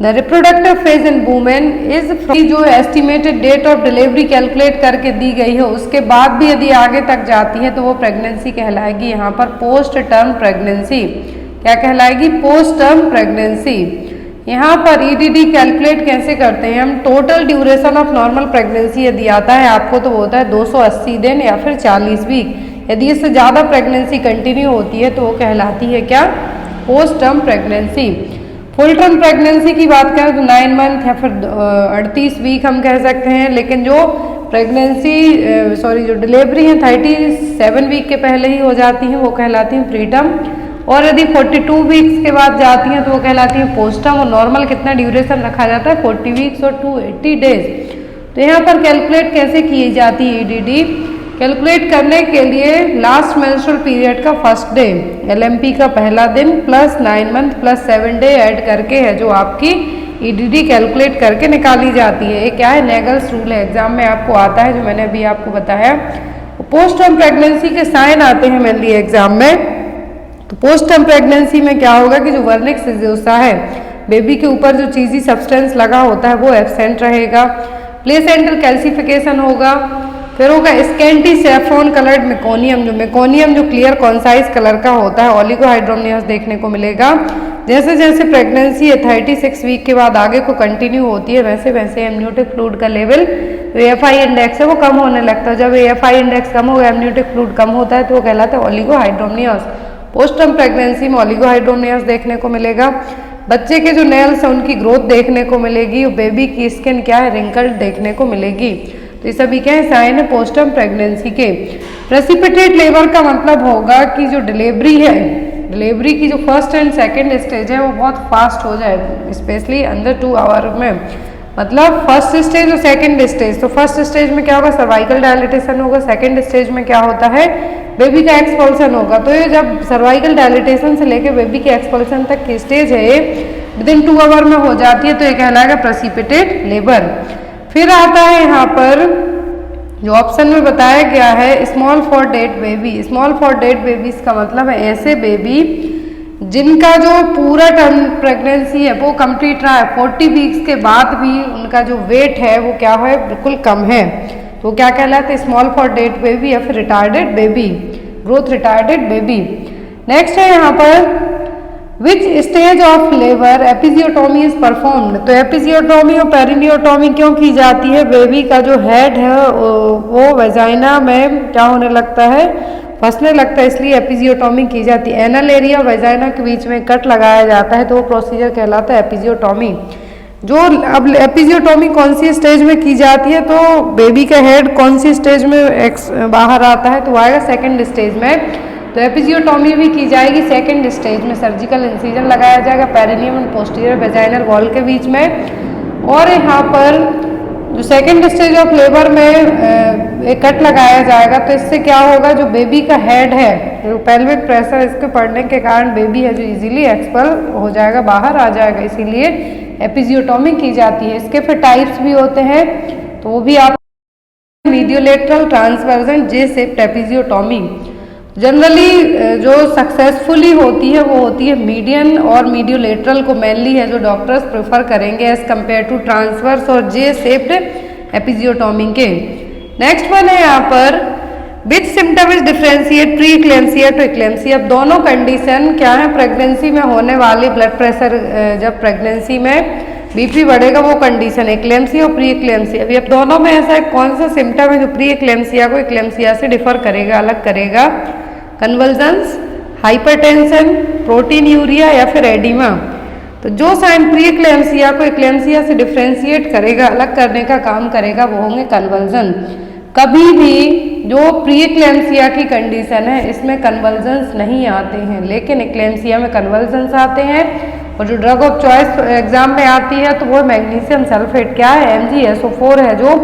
the reproductive phase in women is, जो estimated date of delivery calculate करके दी गई है उसके बाद भी यदि आगे तक जाती है तो वो प्रेगनेंसी कहलाएगी। यहाँ पर पोस्ट टर्म प्रेगनेंसी क्या कहलाएगी, पोस्ट टर्म प्रेगनेंसी। यहाँ पर EDD कैलकुलेट कैसे करते हैं हम, total duration of normal pregnancy यदि आता है आपको तो वो होता है 280 दिन या फिर 40 वीक। यदि इससे ज़्यादा प्रेगनेंसी कंटिन्यू होती है तो वो कहलाती है क्या, post term pregnancy. Full term pregnancy की बात करें तो 9 मंथ या फिर 38 वीक हम कह सकते हैं, लेकिन जो प्रेगनेंसी जो डिलीवरी है 37 वीक के पहले ही हो जाती हैं वो कहलाती हैं प्री टर्म, और यदि 42 वीक्स के बाद जाती हैं तो वो कहलाती हैं पोस्ट टर्म। और नॉर्मल कितना ड्यूरेशन रखा जाता है 40 वीक्स और 280 डेज। तो यहाँ पर कैलकुलेट कैसे की जाती है EDD, कैलकुलेट करने के लिए लास्ट मेंस्ट्रुअल पीरियड का फर्स्ट डे, LMP का पहला दिन plus 9 month plus 7 day add करके है जो आपकी EDD कैलकुलेट करके निकाली जाती है। ये क्या है, नेगल्स रूल है, एग्जाम में आपको आता है जो मैंने अभी आपको बताया। पोस्ट टर्म प्रेगनेंसी के साइन आते हैं मेनली एग्जाम में। तो पोस्ट टर्म प्रेगनेंसी में क्या होगा कि जो वर्निक सिजोसा है, बेबी के ऊपर जो चीज़ी सब्सटेंस लगा होता है वो एब्सेंट रहेगा। प्लेसेंटल कैल्सिफिकेशन होगा, फिर होगा स्कैंटी सैफ्रॉन कलर्ड मेकोनियम, जो मेकोनियम जो क्लियर कॉन्साइज कलर का होता है, ऑलिगोहाइड्रोमनियस देखने को मिलेगा। जैसे जैसे प्रेगनेंसी 36 वीक के बाद आगे को कंटिन्यू होती है वैसे वैसे एमनियोटिक फ्लूइड का लेवल AFI इंडेक्स है वो कम होने लगता है। जब AFI इंडेक्स कम होगा एमनियोटिक फ्लूइड कम होता है तो वो कहलाता है ओलिगोहाइड्रोमनियस। पोस्टर्म प्रेगनेंसी में ओलिगोहाइड्रोमनियस देखने को मिलेगा। बच्चे के जो नेल्स हैं उनकी ग्रोथ देखने को मिलेगी। बेबी की स्किन क्या है, रिंकल्ड देखने को मिलेगी। तो ये सभी क्या है, साइन है पोस्टर्म प्रेगनेंसी के। प्रेसिपिटेट लेबर का मतलब होगा कि जो डिलीवरी है, डिलीवरी की जो फर्स्ट एंड सेकंड स्टेज है वो बहुत फास्ट हो जाए, स्पेशली अंडर 2 आवर में। मतलब फर्स्ट स्टेज और सेकंड स्टेज। तो फर्स्ट स्टेज में क्या होगा, सर्वाइकल डायलिटेशन होगा। सेकंड स्टेज में क्या होता है, बेबी का एक्सपल्सन होगा। तो ये जब सर्वाइकल डायलिटेशन से लेकर बेबी के एक्सपल्सन तक की स्टेज है विदिन 2 आवर में हो जाती है तो ये कहलाएगा प्रेसिपिटेट लेबर। फिर आता है यहाँ पर जो ऑप्शन में बताया गया है small for dead baby. Small for dead babies का मतलब है ऐसे बेबी जिनका जो पूरा टर्म प्रेगनेंसी है वो कंप्लीट रहा है, 40 वीक्स के बाद भी उनका जो वेट है वो क्या है, बिल्कुल कम है। तो क्या कहलाते हैं, स्मॉल फॉर डेड बेबी या फिर retarded baby, growth retarded baby. Next है यहाँ पर विच stage of labour episiotomy is performed. तो एपिजियोटोमी और पेरिनियोटोमी क्यों की जाती है, बेबी का जो हेड है वो वेजाइना में क्या होने लगता है, फंसने लगता है, इसलिए एपिजियोटोमी की जाती है। एनल एरिया वेजाइना के बीच में कट लगाया जाता है तो वो प्रोसीजर कहलाता है एपिजियोटोमी। जो अब एपिजियोटोमी कौन सी स्टेज में की जाती है, तो बेबी का हेड कौन सी स्टेज में बाहर आता है, तो वो आएगा सेकेंड स्टेज में। तो एपिजियोटोमी भी की जाएगी सेकेंड स्टेज में। सर्जिकल इंसिजन लगाया जाएगा perineum and posterior vaginal wall के बीच में। और यहाँ पर जो सेकेंड स्टेज ऑफ लेबर में एक कट लगाया जाएगा। तो इससे क्या होगा, जो बेबी का हेड है, जो पेल्विक प्रेशर इसके पड़ने के कारण बेबी है जो इजीली एक्सपेल हो जाएगा, बाहर आ जाएगा, इसीलिए एपिजियोटोमी की जाती है। इसके फिर टाइप्स भी होते हैं तो वो भी आप मीडियोलेटरल, ट्रांसवर्जन, जे शेप्ड एपिजियोटोमी। जनरली जो सक्सेसफुली होती है वो होती है मीडियन और मीडियोलेटरल को मेनली है जो डॉक्टर्स प्रेफर करेंगे एज कम्पेयर टू ट्रांसवर्स और जे शेप्ड एपिजियोटोमी के। नेक्स्ट वन है यहाँ पर which symptom is differentiate pre eclampsia to eclampsia. अब दोनों कंडीशन क्या है, प्रेगनेंसी में होने वाली ब्लड प्रेशर, जब प्रेगनेंसी में बीपी बढ़ेगा वो कंडीशन इक्लेम्सिया और प्री इक्लेम्सिया। अभी अब दोनों में ऐसा कौन सा सिम्टम है जो प्री इक्लेम्सिया को इक्लेम्सिया से डिफर करेगा, अलग करेगा, कन्वल्जन्स, हाइपरटेंशन, प्रोटीन यूरिया या फिर एडिमा। तो जो साइन प्री इक्लेम्सिया को इक्लेम्सिया से डिफ्रेंशिएट करेगा, अलग करने का काम करेगा, वो होंगे कन्वल्जन। कभी भी जो प्री इक्लेम्सिया की कंडीशन है इसमें कन्वल्जन्स नहीं आते हैं, लेकिन इक्लेम्सिया में कन्वल्जन्स आते हैं। और जो ड्रग ऑफ चॉइस एग्जाम में आती है तो वो मैग्नीशियम सल्फेट क्या है, MgSO4 है, जो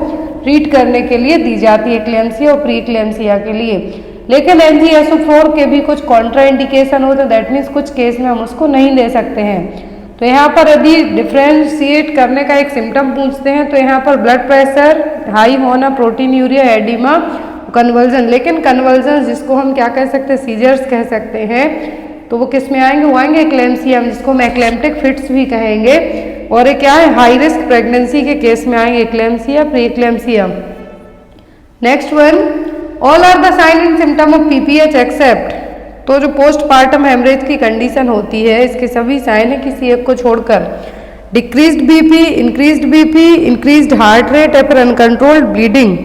ट्रीट करने के लिए दी जाती है इक्लेम्सिया और प्री इक्लेम्सिया के लिए। लेकिन MgSO4 के भी कुछ कॉन्ट्रा इंडिकेशन होते हैं, दैट मीन्स कुछ केस में हम उसको नहीं दे सकते हैं। तो यहाँ पर यदि डिफ्रेंशिएट करने का एक सिम्टम पूछते हैं तो यहाँ पर ब्लड प्रेशर हाई होना, प्रोटीन यूरिया, एडिमा, कन्वर्जन। लेकिन कन्वर्जन जिसको हम क्या कह सकते हैं, सीजर्स कह सकते हैं, तो वो किस में आएंगे, वो आएंगे इक्लेम्सिया, जिसको हम एक्लेम्प्टिक फिट्स भी कहेंगे। और ये क्या है, हाई रिस्क प्रेगनेंसी के केस में आएंगे eclampsia, pre eclampsia. Next one, all are the sign and symptom of PPH except. तो जो पोस्टपार्टम हेमरेज की कंडीशन होती है इसके सभी साइन है किसी एक को छोड़कर, decreased BP, increased BP, increased heart rate या फिर अनकंट्रोल्ड ब्लीडिंग।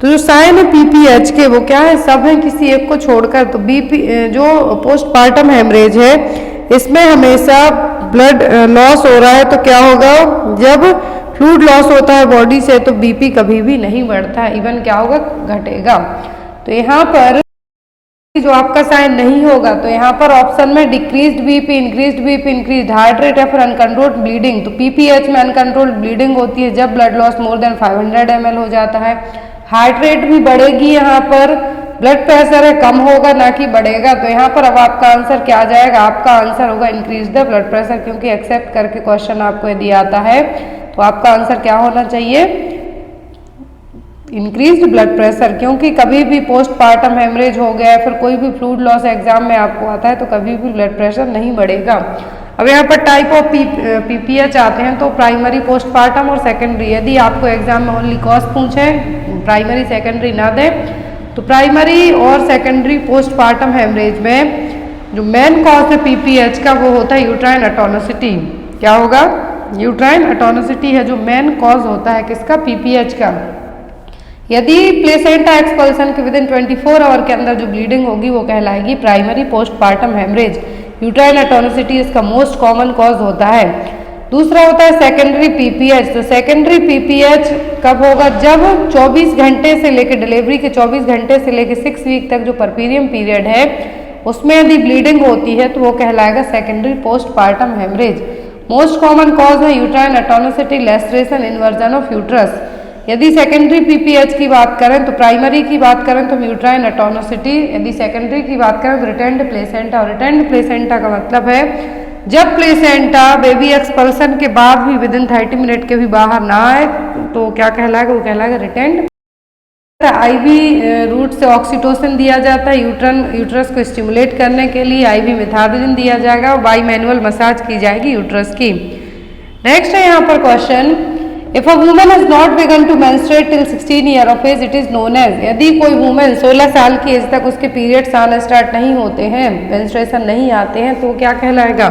तो जो साइन है PPH के वो क्या है, सब है किसी एक को छोड़कर। तो बीपी जो पोस्टपार्टम हेमरेज है इसमें हमेशा ब्लड लॉस हो रहा है तो क्या होगा, जब फ्लूइड लॉस होता है बॉडी से तो बीपी कभी भी नहीं बढ़ता है, इवन क्या होगा, घटेगा। तो यहाँ पर जो आपका साइन नहीं होगा तो यहाँ पर ऑप्शन में decreased BP, increased heart rate या फिर अनकंट्रोल्ड ब्लीडिंग। तो PPH में अनकंट्रोल्ड ब्लीडिंग होती है जब blood loss more than 500 ml हो जाता है। हार्ट रेट भी बढ़ेगी, यहाँ पर ब्लड प्रेशर है कम होगा ना कि बढ़ेगा। तो यहाँ पर अब आपका आंसर क्या आ जाएगा, आपका आंसर होगा इंक्रीज द ब्लड प्रेशर, क्योंकि एक्सेप्ट करके क्वेश्चन आपको यदि आता है तो आपका आंसर क्या होना चाहिए, इंक्रीज्ड ब्लड प्रेशर। क्योंकि कभी भी पोस्टपार्टम हेमरेज हो गया फिर कोई भी फ्लूइड लॉस एग्जाम में आपको आता है तो कभी भी ब्लड प्रेशर नहीं बढ़ेगा। अब यहाँ पर टाइप ऑफ PPH आते हैं तो प्राइमरी, पोस्टपार्टम और सेकेंडरी। यदि आपको एग्जाम में ओनली कॉज पूछे, प्राइमरी सेकेंडरी ना दें, तो प्राइमरी और सेकेंडरी पोस्टपार्टम हेमरेज में जो मेन कॉज है पीपीएच का वो होता है यूट्राइन एटोनिसिटी। क्या होगा? यूट्राइन एटोनिसिटी है जो मेन कॉज होता है किसका? पीपीएच का। यदि प्लेसेंटा एक्सपल्सन के विदिन 24 आवर के अंदर जो ब्लीडिंग होगी वो कहलाएगी primary postpartum haemorrhage. Uterine atonicity इसका मोस्ट कॉमन कॉज होता है। दूसरा होता है सेकेंडरी पीपीएच। तो सेकेंडरी पीपीएच कब होगा? जब 24 घंटे से लेकर डिलीवरी के 24 घंटे से लेकर 6 वीक तक जो परपीरियम पीरियड है उसमें यदि ब्लीडिंग होती है तो वो कहलाएगा secondary postpartum haemorrhage. Most common cause है uterine atonicity, laceration, inversion of uterus. यदि सेकेंडरी पीपीएच की बात करें तो प्राइमरी की बात करें तो यूट्राइन एटोनिसिटी, यदि सेकेंडरी की बात करें तो रिटेंड प्लेसेंटा। और रिटेंड प्लेसेंटा का मतलब है जब प्लेसेंटा बेबी एक्सपल्सन के बाद भी विदिन 30 मिनट के भी बाहर ना आए तो क्या कहलाएगा? वो कहलाएगा रिटेंड। आईवी रूट से ऑक्सीटोसिन दिया जाता है यूट्रस को स्टिमुलेट करने के लिए। आईवी मिथादरिन दिया जाएगा और बाई मैनुअल मसाज की जाएगी यूट्रस की। नेक्स्ट है यहाँ पर question, if a woman has not begun to menstruate till 16 year of age it is known as. यदि कोई वुमेन 16 साल की एज तक उसके पीरियड्स आना स्टार्ट नहीं होते हैं, मेंस्ट्रुएशन नहीं आते हैं, तो क्या कहलाएगा?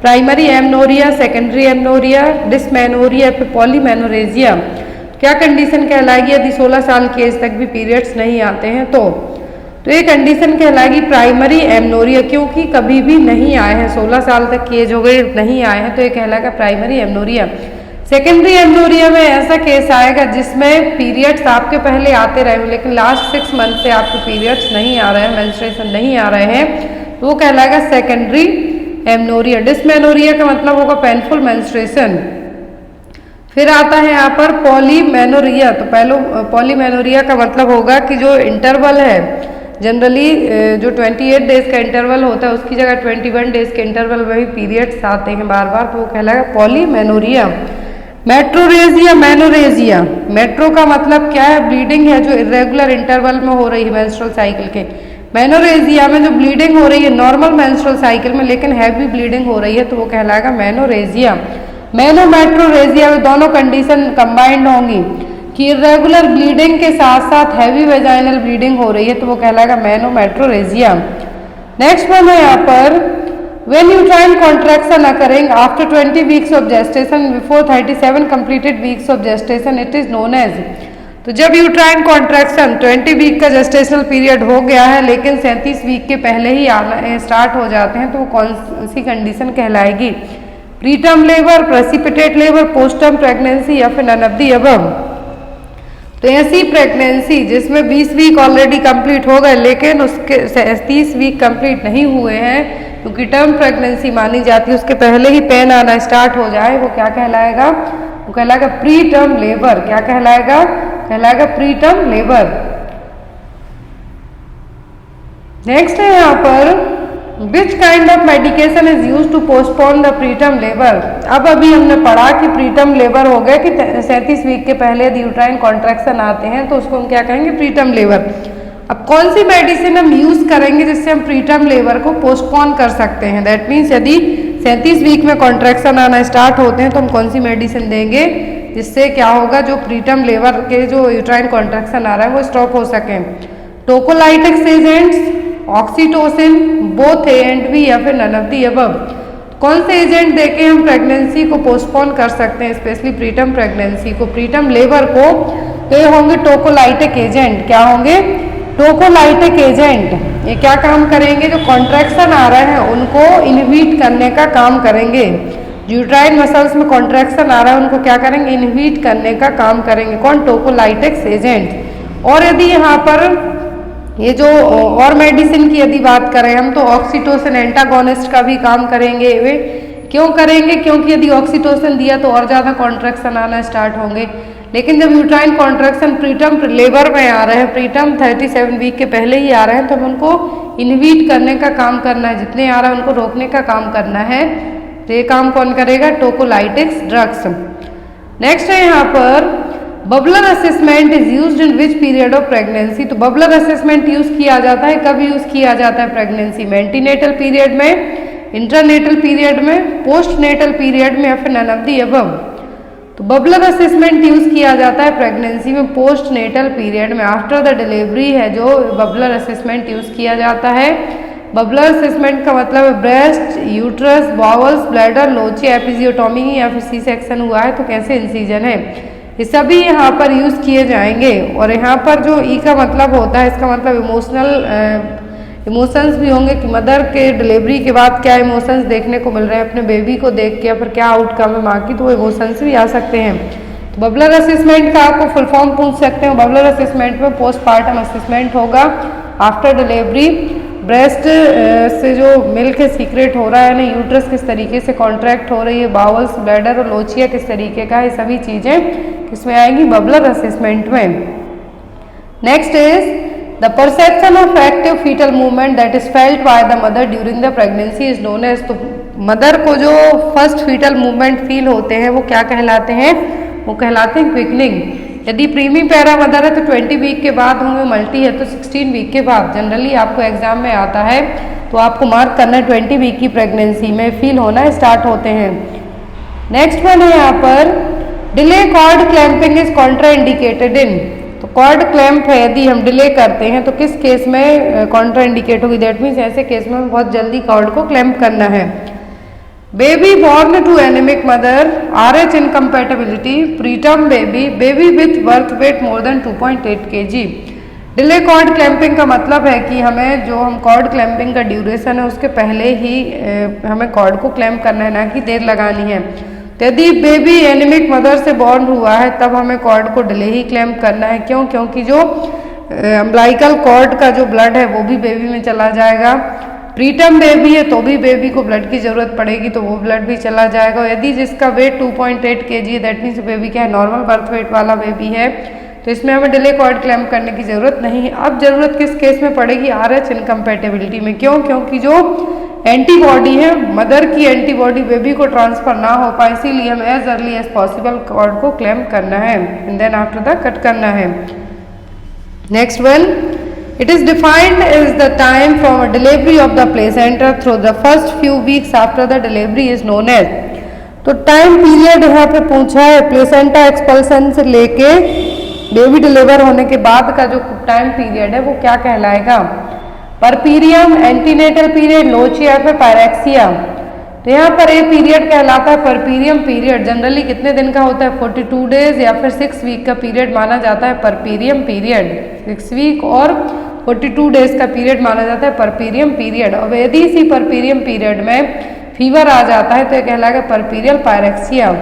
Primary amenorrhoea, secondary amenorrhoea, dysmenorrhoea, फिर पॉलीमेनोरेजिया। क्या कंडीशन कहलाएगी यदि 16 साल की एज तक भी पीरियड्स नहीं आते हैं? तो ये कंडीशन कहलाएगी प्राइमरी एमनोरिया, क्योंकि कभी भी नहीं आए हैं, 16 साल तक की एज हो गई नहीं आए हैं, तो ये कहलाएगा प्राइमरी एमनोरिया। सेकेंडरी एमनोरिया में ऐसा केस आएगा जिसमें पीरियड्स आपके पहले आते रहे लेकिन लास्ट 6 मंथ से आपके पीरियड्स नहीं आ रहे हैं, मेंस्ट्रुएशन नहीं आ रहे हैं, तो वो कहलाएगा सेकेंडरी एमनोरिया। डिसमेनोरिया का मतलब होगा पेनफुल मेंस्ट्रुएशन। फिर आता है यहाँ पर पॉलीमेनोरिया। तो पहले पॉलीमेनोरिया का मतलब होगा कि जो इंटरवल है जनरली जो 28 डेज का इंटरवल होता है उसकी जगह 21 डेज के इंटरवल में भी पीरियड्स आते हैं बार बार, तो वो कहलाएगा पॉलीमेनोरिया। Metrorrhagia, menorrhagia. मेट्रो का मतलब क्या है? ब्लीडिंग है जो इरेगुलर इंटरवल में हो रही है मेंस्ट्रुअल साइकिल के। मेनोरेजिया में जो ब्लीडिंग हो रही है नॉर्मल मेंस्ट्रुअल साइकिल में लेकिन हैवी ब्लीडिंग हो रही है तो वो कहलाएगा मेनोरेजिया। मेनोमेट्रोरेजिया में दोनों कंडीशन कंबाइंड होंगी कि इरेगुलर ब्लीडिंग के साथ साथ हैवी वेजाइनल ब्लीडिंग हो रही है तो वो कहलाएगा मेनोमेट्रोरेजिया। नेक्स्ट वन है यहाँ पर When uterine contraction occurring after 20 weeks of gestation before 37 completed weeks of gestation it is known as। तो जब यूट्राइन कॉन्ट्रैक्शन 20 वीक का जेस्टेशनल पीरियड हो गया है लेकिन 37 वीक के पहले ही आना स्टार्ट हो जाते हैं तो वो कौन सी कंडीशन कहलाएगी? Preterm labour, precipitate labour, postterm pregnancy या फिर नन ऑफ द अबव। तो ऐसी प्रेगनेंसी जिसमें 20 वीक ऑलरेडी कंप्लीट हो गए लेकिन उसके 30 वीक कंप्लीट नहीं हुए हैं क्योंकि टर्म प्रेगनेंसी मानी जाती है, उसके पहले ही पेन आना स्टार्ट हो जाए वो क्या कहलाएगा? वो कहलाएगा प्री टर्म लेबर। क्या कहलाएगा? कहलाएगा प्री टर्म लेबर। नेक्स्ट है यहाँ पर which kind of medication is use to postpone the preterm labour. अब अभी हमने पढ़ा कि प्रीटर्म लेबर हो गया कि 37 वीक के पहले यदि यूट्राइन कॉन्ट्रैक्शन आते हैं तो उसको हम क्या कहेंगे? Preterm labour. अब कौन सी मेडिसिन हम यूज करेंगे जिससे हम प्रीटर्म लेबर को पोस्टपोन कर सकते हैं? दैट मीन्स यदि 37 वीक में कॉन्ट्रैक्शन आना स्टार्ट होते हैं तो हम कौन सी मेडिसिन देंगे जिससे क्या होगा? जो प्रीटर्म लेबर के जो यूट्राइन कॉन्ट्रैक्शन आ रहा है वो स्टॉप हो सके। Tocolytics agents, oxytocin, both A and B या फिर नन ऑफ द अबव। कौन से एजेंट देके हम प्रेगनेंसी को पोस्टपोन कर सकते हैं, स्पेशली प्रीटर्म प्रेगनेंसी को, प्रीटर्म लेबर को? तो ये होंगे टोकोलाइटिक एजेंट। क्या होंगे? टोकोलाइटिक एजेंट। ये क्या काम करेंगे? जो कॉन्ट्रैक्शन आ रहे हैं उनको इनहिबिट करने का काम करेंगे। यूट्राइन मसल्स में कॉन्ट्रैक्शन आ रहा है उनको क्या करेंगे? इनहिबिट करने का काम करेंगे। कौन? Tocolytics agent. और यदि यहाँ पर ये जो और मेडिसिन की यदि बात करें हम तो ऑक्सीटोसिन एंटागोनिस्ट का भी काम करेंगे। वे क्यों करेंगे? क्योंकि यदि ऑक्सीटोसिन दिया तो और ज़्यादा कॉन्ट्रैक्शन आना स्टार्ट होंगे, लेकिन जब यूट्राइन कॉन्ट्रैक्शन प्रीटर्म लेबर में आ रहे हैं, प्रीटर्म 37 वीक के पहले ही आ रहे हैं, तो हम उनको इनहिबिट करने का काम करना है, जितने आ रहा है उनको रोकने का काम करना है। तो ये काम कौन करेगा? Tocolytics drugs. नेक्स्ट है यहाँ पर bubbler assessment is used in which period of pregnancy. तो बबलर असेसमेंट यूज किया जाता है, कब यूज किया जाता है प्रेगनेंसी में? एंटीनेटल पीरियड में, इंटरनेटल पीरियड में, पोस्ट नेटल पीरियड में या फिर नन ऑफ द अबव। तो बबलर असेसमेंट यूज किया जाता है प्रेगनेंसी में पोस्ट नेटल पीरियड में, आफ्टर द डिलीवरी है जो बबलर असेसमेंट यूज किया जाता है। बबलर असेसमेंट का मतलब है breast, uterus, bowels, bladder, लोची, episiotomy या फिर सी सेक्शन हुआ है तो कैसे इंसीजन है, ये सभी यहाँ पर यूज़ किए जाएंगे। और यहाँ पर जो ई का मतलब होता है, इसका मतलब इमोशंस भी होंगे कि मदर के डिलीवरी के बाद क्या इमोशंस देखने को मिल रहे हैं अपने बेबी को देख के, या फिर क्या आउटकम है माँ की, तो वो इमोशंस भी आ सकते हैं। तो बबलर असेसमेंट का आपको फुल फॉर्म पूछ सकते हैं। बबलर असेसमेंट में पोस्टमार्टम असेसमेंट होगा आफ्टर डिलीवरी, ब्रेस्ट से जो मिल्क सीक्रेट हो रहा है ना, यूट्रस किस तरीके से कॉन्ट्रैक्ट हो रही है, बाउल्स, ब्लैडर और लोचिया किस तरीके का है, सभी चीज़ें किसमें आएंगी, बबलर असेसमेंट में। Next is the perception of active foetal movement that is felt by the mother during the pregnancy is known as. तो मदर को जो फर्स्ट फीटल मूवमेंट फील होते हैं वो क्या कहलाते हैं, वो कहलाते हैं क्विकनिंग। यदि प्रीमी पैरा मदर है तो 20 वीक के बाद होंगे, मल्टी है तो 16 वीक के बाद। जनरली आपको एग्जाम में आता है तो आपको मार्क करना है 20 वीक की प्रेगनेंसी में फील होना स्टार्ट होते हैं। नेक्स्ट वन है यहाँ पर delay cord clamping is contraindicated in. तो कॉर्ड क्लैंप है यदि हम डिले करते हैं तो किस केस में कॉन्ट्रा इंडिकेट होगी, दैट मीन्स ऐसे केस में बहुत जल्दी कॉर्ड को क्लैंप करना है। Baby born to anaemic mother, RH incompatibility, preterm baby, baby with birth weight more than 2.8 kg। Delay cord clamping का मतलब है कि हमें जो हम कॉर्ड क्लैंपिंग का ड्यूरेशन है उसके पहले ही हमें कॉर्ड को क्लैंप करना है, ना कि देर लगानी है। तो यदि बेबी एनेमिक मदर से बॉर्न हुआ है तब हमें कॉर्ड को डिले ही क्लैंप करना है। क्यों? क्योंकि जो अम्बिलिकल कॉर्ड का जो ब्लड है वो भी बेबी में चला जाएगा। प्रीटर्म बेबी है तो भी बेबी को ब्लड की जरूरत पड़ेगी तो वो ब्लड भी चला जाएगा। यदि जिसका वेट 2.8 kg है, दैट मीन्स बेबी क्या है, नॉर्मल बर्थ वेट वाला बेबी है, तो इसमें हमें डिले कॉर्ड क्लैंप करने की जरूरत नहीं है। अब जरूरत किस केस में पड़ेगी, RH इनकम्पैटिबिलिटी में। क्यों? क्योंकि जो एंटीबॉडी है, मदर की एंटीबॉडी बेबी को ट्रांसफर ना हो पाए, इसीलिए हमें as early as possible cord को क्लैंप करना है and then after the cut करना है। Next one, it is defined is the time from delivery of the placenta through the first few weeks after the delivery is known as. तो टाइम पीरियड यहाँ पे पूछा है प्लेसेंटा एक्सपल्सन से लेके बेबी डिलीवर होने के बाद का जो टाइम पीरियड है वो क्या कहलाएगा, परपीरियम, एंटीनेटल पीरियड, लोची या फिर पायरेक्सिया। तो यहाँ पर ए पीरियड कहलाता है परपीरियम पीरियड। जनरली कितने दिन का होता है, 42 डेज या फिर 6 वीक का पीरियड माना जाता है परपीरियम पीरियड। 6 वीक और 42 डेज का पीरियड माना जाता है परपीरियम पीरियड। और यदि इसी परपीरियम पीरियड में फीवर आ जाता है तो यह कहलाएगा परपीरियल पायरेक्सिया।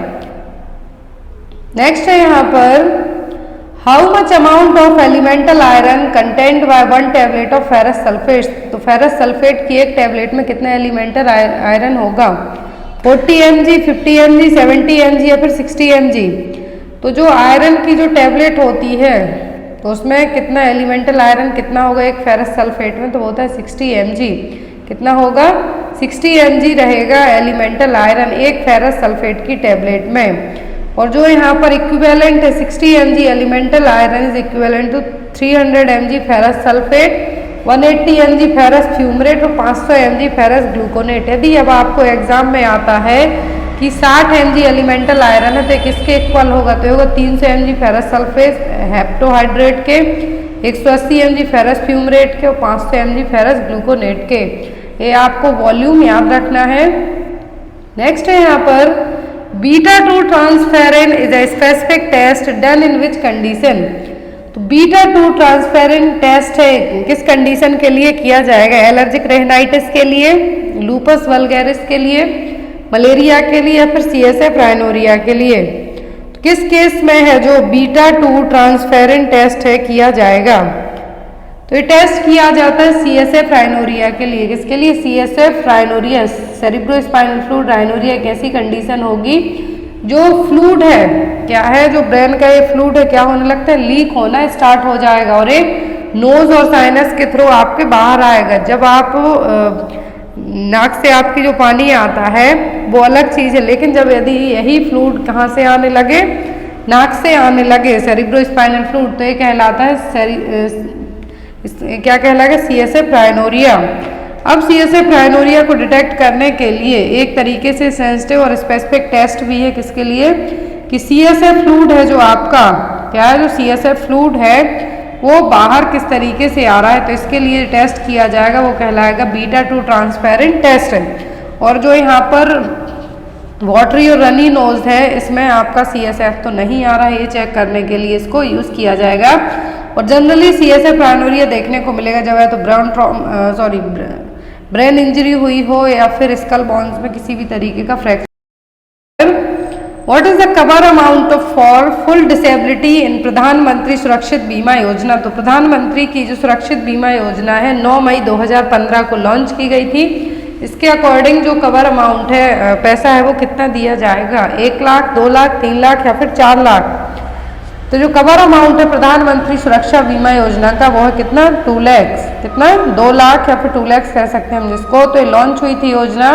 नेक्स्ट है यहाँ पर how much amount of elemental iron content bye 1 tablet of ferrous sulphate. तो फेरस सल्फेट की एक टैबलेट में कितना एलिमेंटल आयरन होगा, 40 mg, 50 mg, 70 mg या फिर 60 mg। तो जो आयरन की जो टैबलेट होती है तो उसमें कितना एलिमेंटल आयरन कितना होगा एक फेरस सल्फेट में, तो होता है 60 mg। कितना होगा, 60 mg रहेगा एलिमेंटल आयरन एक फेरस सल्फेट की टैबलेट में। और जो यहाँ पर इक्विवेलेंट है 60 mg elemental iron is equivalent to 300 mg ferrous sulphate, 180 mg ferrous fumarate और 500 mg फेरस ग्लूकोनेट। यदि अब आपको एग्जाम में आता है कि 60 mg एलिमेंटल आयरन है तो किसके इक्वल होगा, तो होगा 300 mg फेरस सल्फेट हेप्टोहाइड्रेट के, 180 mg फेरस फ्यूमरेट के और 500 mg फेरस ग्लूकोनेट के। ये आपको वॉल्यूम याद रखना है। नेक्स्ट है यहाँ पर beta two transferrin is a specific test done in which condition. तो बीटा-2 ट्रांसफेरिन टेस्ट है किस कंडीशन के लिए किया जाएगा, एलर्जिक रेनाइटिस के लिए, लूपस वल्गैरिस के लिए, मलेरिया के लिए या फिर CSF राइनोरिया के लिए। तो किस केस में है जो बीटा-2 ट्रांसफेरिन टेस्ट है किया जाएगा, तो ये टेस्ट किया जाता है CSF राइनोरिया के लिए। किसके लिए, CSF rhinorrhoea, cerebrospinal fluid rhinorrhoea. एक ऐसी कंडीशन होगी जो फ्लूइड है, क्या है, जो ब्रेन का ये फ्लूइड है क्या होने लगता है, लीक होना स्टार्ट हो जाएगा और एक नोज और साइनस के थ्रू आपके बाहर आएगा। जब आप नाक से आपकी जो पानी आता है वो अलग चीज़ है, लेकिन जब यदि यही फ्लूइड कहाँ से आने लगे, नाक से आने लगे, सेरिब्रोस्पाइनल फ्लूइड, तो ये कहलाता है क्या कहलाएगा, CSF राइनोरिया। अब CSF राइनोरिया को डिटेक्ट करने के लिए एक तरीके से सेंसिटिव और स्पेसिफिक टेस्ट भी है। किसके लिए, कि CSF फ्लूइड है जो आपका, क्या है, जो CSF फ्लूइड है वो बाहर किस तरीके से आ रहा है, तो इसके लिए टेस्ट किया जाएगा, वो कहलाएगा बीटा 2 ट्रांसपेरेंट टेस्ट है। और जो यहाँ पर वाटरी और रनी नोज है, इसमें आपका CSF तो नहीं आ रहा है, ये चेक करने के लिए इसको यूज़ किया जाएगा। और जनरली CSF प्राइमरी देखने को मिलेगा जब है तो ब्रेन इंजरी हुई हो या फिर स्कल बोन्स में किसी भी तरीके का fracture. What is the cover amount for full disability in Pradhan Mantri Surakshit बीमा योजना? तो प्रधानमंत्री की जो सुरक्षित बीमा योजना है 9 मई 2015 को लॉन्च की गई थी। इसके अकॉर्डिंग जो कवर अमाउंट है, पैसा है, वो कितना दिया जाएगा? 1 लाख, 2 लाख, 3 लाख या फिर 4 लाख? तो जो कवर अमाउंट है प्रधानमंत्री सुरक्षा बीमा योजना का वो है कितना? 2 लाख। कितना? 2 लाख या फिर 2 लाख कह सकते हैं हम जिसको। तो ये लॉन्च हुई थी योजना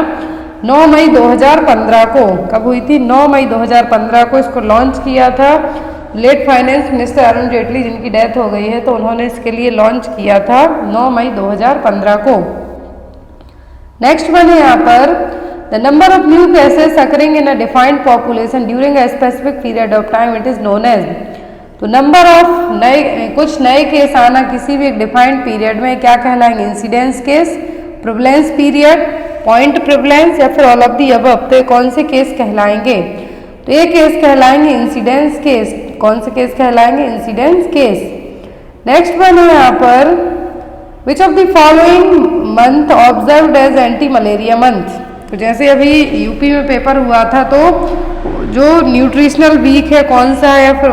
9 मई 2015 को। कब हुई थी? 9 मई 2015 को इसको लॉन्च किया था। Late finance minister Arun Jaitley जिनकी डेथ हो गई है, तो उन्होंने इसके लिए लॉन्च किया था 9 मई 2015 को। नेक्स्ट वन है यहाँ पर the number of new cases occurring in a defined population during a specific period of time, it is known as. तो नंबर ऑफ कुछ नए केस आना किसी भी एक डिफाइंड पीरियड में क्या कहलाएंगे? Incidence case, prevalence period, point prevalence या फिर ऑल ऑफ दी अबव। तो ये कौन से केस कहलाएंगे? तो ये केस कहलाएंगे इंसिडेंस केस। कौन से केस कहलाएंगे? Incidence case. नेक्स्ट वन है यहाँ पर which of the following month observed as anti malaria month? तो जैसे अभी यूपी में पेपर हुआ था, तो जो न्यूट्रिशनल वीक है कौन सा है या फिर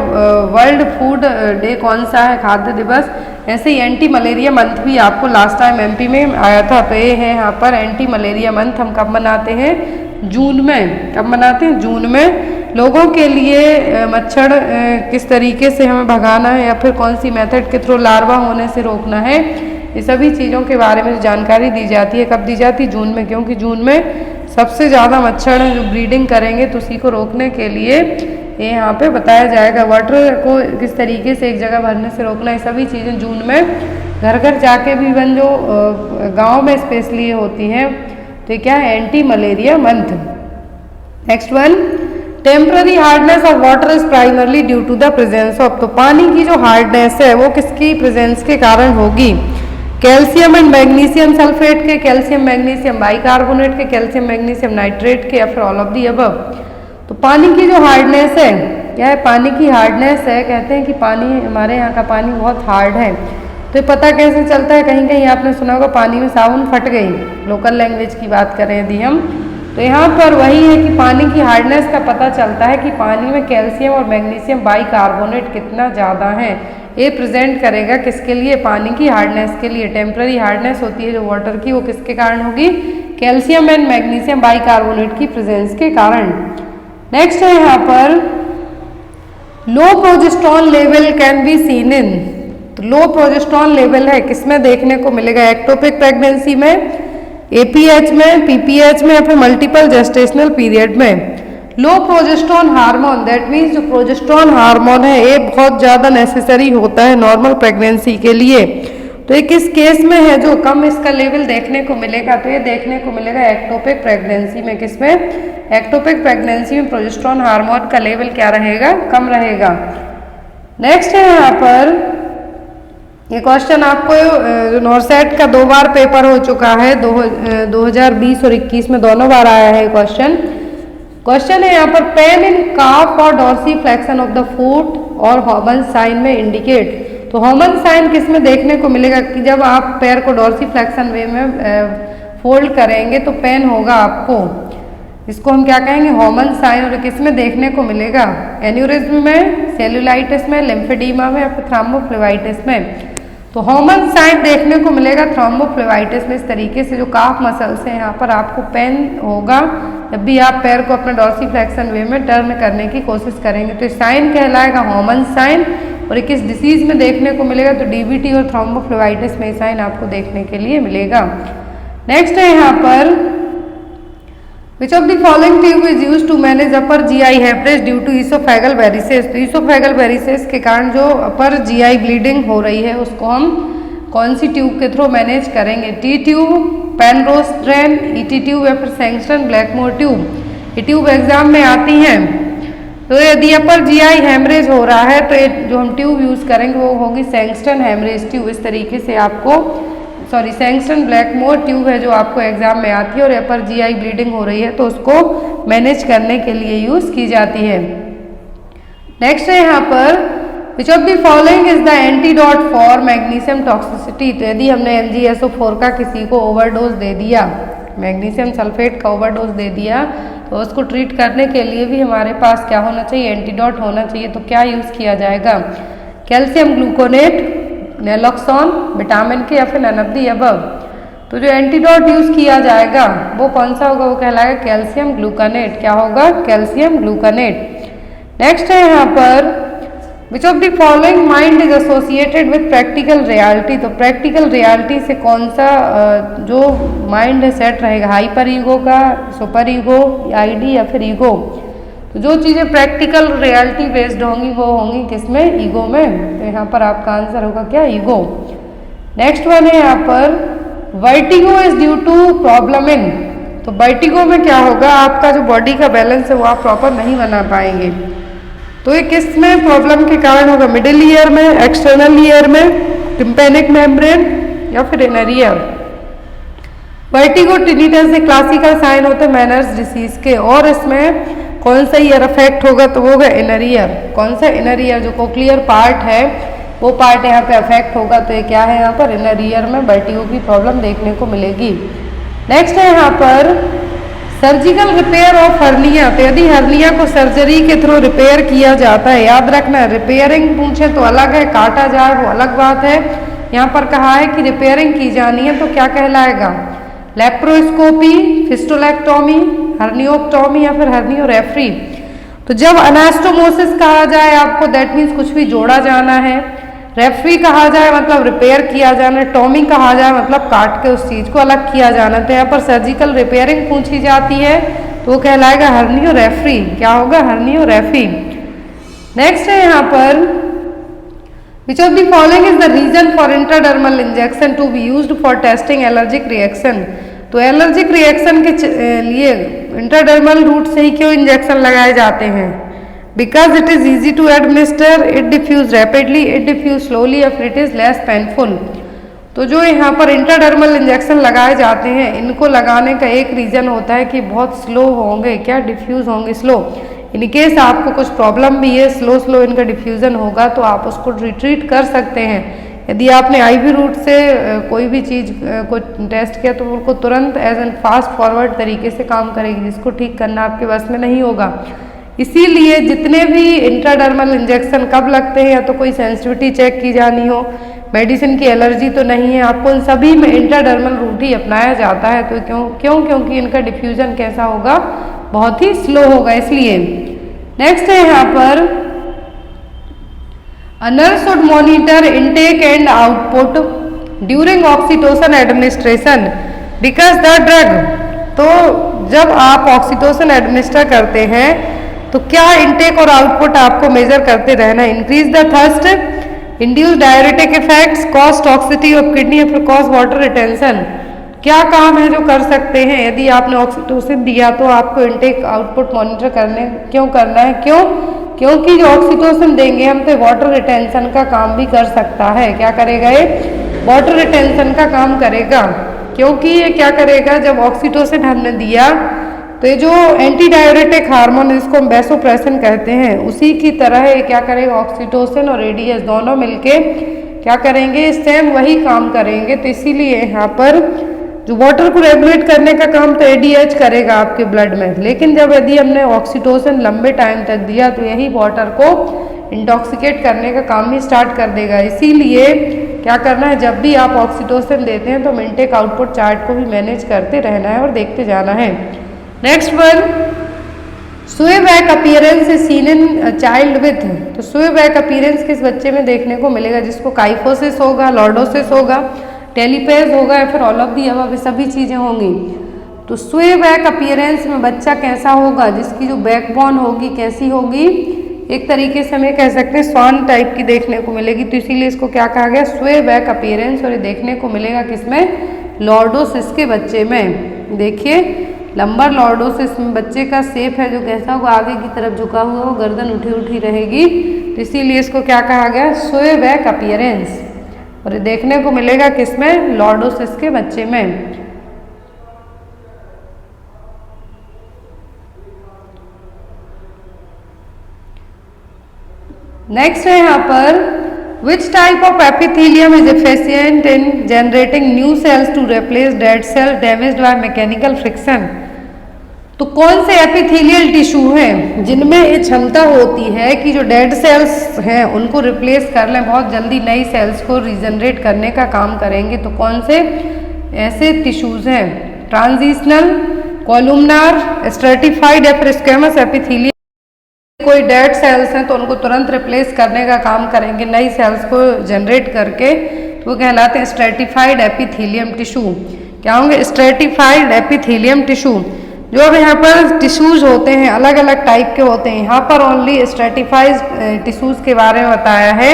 वर्ल्ड फूड डे कौन सा है, खाद्य दिवस, ऐसे ही एंटी मलेरिया मंथ भी आपको लास्ट टाइम MP में आया था। तो ये है यहाँ पर एंटी मलेरिया मंथ। हम कब मनाते हैं? जून में। कब मनाते हैं? जून में। लोगों के लिए मच्छर किस तरीके से हमें भगाना है या फिर कौन सी मेथड के थ्रू लार्वा होने से रोकना है, ये सभी चीज़ों के बारे में जानकारी दी जाती है। कब दी जाती है? जून में, क्योंकि जून में सबसे ज़्यादा मच्छर जो ब्रीडिंग करेंगे, तो उसी को रोकने के लिए ये यहाँ पे बताया जाएगा। वाटर को किस तरीके से एक जगह भरने से रोकना, ये सभी चीज़ें जून में घर घर जाके भी बन जो गांव में स्पेशली होती हैं। तो ये क्या है? Anti malaria month. Next one temporary hardness of water is primarily due to the presence of. तो पानी की जो हार्डनेस है वो किसकी प्रेजेंस के कारण होगी? कैल्शियम एंड मैग्नीशियम सल्फेट के, कैल्शियम मैग्नीशियम बाइकार्बोनेट के, कैल्शियम मैग्नीशियम नाइट्रेट के या फिर ऑल ऑफ दी अबव। तो पानी की जो हार्डनेस है, क्या है? पानी की हार्डनेस है, कहते हैं कि पानी, हमारे यहाँ का पानी बहुत हार्ड है। तो ये पता कैसे चलता है? कहीं कहीं आपने सुना होगा पानी में साबुन फट गई, लोकल लैंग्वेज की बात करें यदि हम, तो यहाँ पर वही है कि पानी की हार्डनेस का पता चलता है कि पानी में कैल्शियम और मैग्नीशियम बाइकार्बोनेट कितना ज़्यादा है। ये प्रेजेंट करेगा किसके लिए? पानी की हार्डनेस के लिए। टेम्पररी हार्डनेस होती है जो वाटर की, वो किसके कारण होगी? कैल्शियम एंड मैग्नीशियम बाइकार्बोनेट की प्रेजेंस के कारण। नेक्स्ट है यहाँ पर low progesterone level can be seen in. तो लो प्रोजेस्टेरॉन लेवल है किसमें देखने को मिलेगा? एक्टोपिक प्रेगनेंसी में, APH में, PPH में या फिर मल्टीपल जेस्टेशनल पीरियड में। लो प्रोजेस्टेरॉन हार्मोन, दैट मीन्स जो प्रोजेस्टेरॉन हार्मोन है ये बहुत ज़्यादा नेसेसरी होता है नॉर्मल प्रेगनेंसी के लिए। तो ये किस केस में है जो कम इसका लेवल देखने को मिलेगा? तो ये देखने को मिलेगा एक्टोपिक प्रेगनेंसी में। किसमें? एक्टोपिक प्रेगनेंसी में प्रोजेस्टेरॉन हार्मोन का लेवल क्या रहेगा? कम रहेगा। नेक्स्ट है यहाँ पर ये क्वेश्चन आपको नॉर्सेट का 2 बार पेपर हो चुका है, 2020 और 21 में दोनों बार आया है क्वेश्चन है यहाँ पर पेन इन काफ और डॉर्सीफ्लेक्शन ऑफ द फुट और हॉमन साइन में इंडिकेट। तो हॉमन साइन किस में देखने को मिलेगा? कि जब आप पैर को डॉर्सीफ्लेक्शन वे में फोल्ड करेंगे तो पेन होगा आपको, इसको हम क्या कहेंगे? Homan sign. और किस में देखने को मिलेगा? एन्यूरिज्म में, सेल्यूलाइटिस में, लिम्फेडीमा में या फिर थ्रोम्बोफ्लेबाइटिस में। तो हॉमन साइन देखने को मिलेगा थ्रोम्बोफ्लेबाइटिस में। इस तरीके से जो काफ मसल्स हैं यहाँ पर आपको पेन होगा जब भी आप पैर को अपने डॉर्सीफ्लेक्शन वे में टर्न करने की कोशिश करेंगे। तो साइन कहलाएगा हॉमन साइन। और किस डिसीज में देखने को मिलेगा? तो DVT और थ्रोम्बोफ्लेबाइटिस में साइन आपको देखने के लिए मिलेगा। नेक्स्ट है यहाँ पर which of the following tube is use to manage upper GI hemorrhage due to esophageal varices. तो ईसोफेगल वेरिसेस के कारण जो अपर GI ब्लीडिंग हो रही है उसको हम कौन सी ट्यूब के थ्रू मैनेज करेंगे? T tube, Penrose train, ET tube या फिर सेंगस्टन ब्लैकमोर ट्यूब। ये ट्यूब एग्जाम में आती हैं। तो यदि अपर जीआई हेमरेज हो रहा है तो ये जो हम ट्यूब यूज़ करेंगे वो होगी सेंगस्टन हेमरेज ट्यूब। इस तरीके से आपको सेंगस्टन ब्लैकमोर ट्यूब है जो आपको एग्जाम में आती है और अपर जीआई ब्लीडिंग हो रही है तो उसको मैनेज करने के लिए यूज़ की जाती है। नेक्स्ट है यहाँ पर which of the following is the antidote for magnesium toxicity. तो यदि हमने MgSO4 का किसी को ओवरडोज दे दिया, मैग्नीशियम सल्फेट का ओवरडोज दे दिया, तो उसको ट्रीट करने के लिए भी हमारे पास क्या होना चाहिए, एंटीडोट होना चाहिए। तो क्या यूज़ किया जाएगा, कैल्शियम ग्लूकोनेट, नेलोक्सोन, विटामिन के या फिर नन ऑफ द अबव। तो जो एंटीडोट यूज़ किया जाएगा वो कौन सा होगा, वो कहलाएगा कैल्शियम ग्लूकोनेट। क्या होगा, कैल्शियम ग्लूकोनेट। नेक्स्ट है यहाँ पर which of the following mind is associated with practical reality. तो प्रैक्टिकल रियलिटी से कौन सा जो माइंड है सेट रहेगा, हाइपर ईगो का, सुपर ईगो, आईडी या फिर ईगो। तो जो चीज़ें प्रैक्टिकल रियलिटी बेस्ड होंगी वो होंगी किसमें, ईगो में। तो यहाँ पर आपका आंसर होगा क्या, ईगो। नेक्स्ट वन है यहाँ पर vertigo is due to problem in. तो वर्टिगो में क्या होगा, आपका जो बॉडी का बैलेंस है वो आप प्रॉपर नहीं बना पाएंगे। तो ये किस में प्रॉब्लम के कारण होगा, मिडिल ईयर में, एक्सटर्नल ईयर में, टिम्पेनिक मेम्ब्रेन या फिर इनर ईयर। वर्टिगो टिनिटस से क्लासिकल साइन होते हैं मैनर्स डिसीज के, और इसमें कौन सा ईयर अफेक्ट होगा, तो वो होगा इनर ईयर। कौन सा, इनर ईयर, जो कोक्लियर पार्ट है वो पार्ट यहाँ पे अफेक्ट होगा। तो ये क्या है यहाँ पर, इनर ईयर में वर्टिगो की प्रॉब्लम देखने को मिलेगी। नेक्स्ट है यहाँ पर सर्जिकल रिपेयर ऑफ हर्निया। तो यदि हर्निया को सर्जरी के थ्रू रिपेयर किया जाता है, याद रखना रिपेयरिंग पूछे तो अलग है, काटा जाए वो अलग बात है। यहाँ पर कहा है कि रिपेयरिंग की जानी है तो क्या कहलाएगा, लेप्रोस्कोपी, फिस्टुलेक्टोमी, हर्नियोक्टोमी या फिर हर्नियोरेफ्री। तो जब अनास्टोमोसिस कहा जाए आपको, दैट मीन्स कुछ भी जोड़ा जाना है। रेफ्री कहा जाए मतलब रिपेयर किया जाना, टॉमी कहा जाए मतलब काट के उस चीज़ को अलग किया जाना। तो यहाँ पर सर्जिकल रिपेयरिंग पूछी जाती है तो वो कहलाएगा हर्नियोरेफ्री। क्या होगा, हर्नियोरेफ्री। नेक्स्ट है यहाँ पर which of the following is the reason for intradermal injection to be used for testing allergic reaction. तो एलर्जिक रिएक्शन के लिए इंट्राडर्मल रूट से ही क्यों इंजेक्शन लगाए जाते हैं, because it is easy to administer, it diffuse rapidly, it diffuse slowly या फिर इट इज लेस पेनफुल। तो जो यहाँ पर इंट्राडर्मल इंजेक्शन लगाए जाते हैं, इनको लगाने का एक रीज़न होता है कि बहुत स्लो होंगे, क्या डिफ्यूज होंगे, स्लो। इन केस आपको कुछ प्रॉब्लम भी है, स्लो इनका डिफ्यूज़न होगा तो आप उसको रिट्रीट कर सकते हैं। यदि आपने आईवी रूट से कोई भी चीज़ को टेस्ट किया तो उनको तुरंत एज एन फास्ट फॉरवर्ड तरीके से काम करेगी, जिसको ठीक करना आपके बस में नहीं होगा। इसीलिए जितने भी इंट्राडर्मल इंजेक्शन कब लगते हैं, या तो कोई सेंसिटिविटी चेक की जानी हो, मेडिसिन की एलर्जी तो नहीं है, आपको इन सभी में इंट्राडर्मल रूट ही अपनाया जाता है। तो क्योंकि इनका डिफ्यूजन कैसा होगा, बहुत ही स्लो होगा, इसलिए। नेक्स्ट है यहाँ पर A nurse should monitor intake and output during oxytocin administration because the drug। तो जब आप ऑक्सीटोसिन एडमिनिस्टर करते हैं तो क्या इनटेक और आउटपुट आपको मेजर करते रहना है। Increase the thirst, induce diuretic effects, cause toxicity of kidney या फिर कॉज वाटर रिटेंशन। क्या काम है जो कर सकते हैं, यदि आपने ऑक्सीटोसिन दिया तो आपको इनटेक आउटपुट मॉनिटर क्यों करना है, क्योंकि जो ऑक्सीटोसिन देंगे हम तो वाटर रिटेंशन का काम भी कर सकता है। क्या करेगा ये, वाटर रिटेंशन का काम करेगा। क्योंकि ये क्या करेगा, जब ऑक्सीटोसिन हमने दिया तो ये जो एंटी डायरेटिक हार्मोन जिसको हम वैसोप्रेसिन कहते हैं, उसी की तरह ये क्या करेगा, ऑक्सीटोसिन और एडीएस दोनों मिलके क्या करेंगे, सेम वही काम करेंगे। तो इसीलिए यहाँ पर जो वाटर को रेगुलेट करने का काम तो एडीएच करेगा आपके ब्लड में, लेकिन जब यदि हमने ऑक्सीटोसिन लंबे टाइम तक दिया तो यही वाटर को इंटॉक्सिकेट करने का काम भी स्टार्ट कर देगा। इसीलिए क्या करना है, जब भी आप ऑक्सीटोसिन देते हैं तो इनटेक आउटपुट चार्ट को भी मैनेज करते रहना है और देखते जाना है। नेक्स्ट वन, स्वे back appearance is seen in child with. तो स्वे बैक अपीयरेंस किस बच्चे में देखने को मिलेगा, जिसको काइफोसिस होगा, लॉर्डोसिस होगा, टेलीपेज होगा या फिर ऑल ऑफ दी अबव, सभी चीज़ें होंगी। तो स्वे बैक अपीयरेंस में बच्चा कैसा होगा, जिसकी जो बैकबोन होगी कैसी होगी, एक तरीके से हमें कह सकते हैं स्वान टाइप की देखने को मिलेगी। तो इसीलिए इसको क्या कहा गया, स्वे बैक अपीयरेंस। और ये देखने को मिलेगा किसमें, लॉर्डोसिस के बच्चे में। देखिए लंबर लॉर्डोसिस में बच्चे का शेप है जो कैसा होगा, आगे की तरफ झुका हुआ हो, गर्दन उठी उठी रहेगी, तो इसीलिए इसको क्या कहा गया, सोए बैक अपीयरेंस। और ये देखने को मिलेगा किसमें, लॉर्डोसिस के बच्चे में। नेक्स्ट है यहाँ पर, which type of epithelium is efficient in generating new cells to replace dead cells damaged by mechanical friction. तो कौन से एपिथेलियल टिश्यू हैं जिनमें ये क्षमता होती है कि जो डेड सेल्स हैं उनको रिप्लेस कर लें, बहुत जल्दी नई सेल्स को रीजनरेट करने का काम करेंगे। तो कौन से ऐसे टिश्यूज हैं, ट्रांजिशनल, कॉलुमनार, स्ट्रेटिफाइड या फिर स्क्वेमस एपिथेलियम। कोई डेड सेल्स हैं तो उनको तुरंत रिप्लेस करने का काम करेंगे नई सेल्स को जनरेट करके, तो वो कहलाते हैं स्ट्रेटिफाइड एपिथेलियम टिश्यू। क्या होंगे, स्ट्रेटिफाइड एपिथेलियम टिश्यू। जो अब यहाँ पर टिश्यूज होते हैं अलग अलग टाइप के होते हैं, यहाँ पर ओनली स्ट्रेटिफाइड टिश्यूज के बारे में बताया है,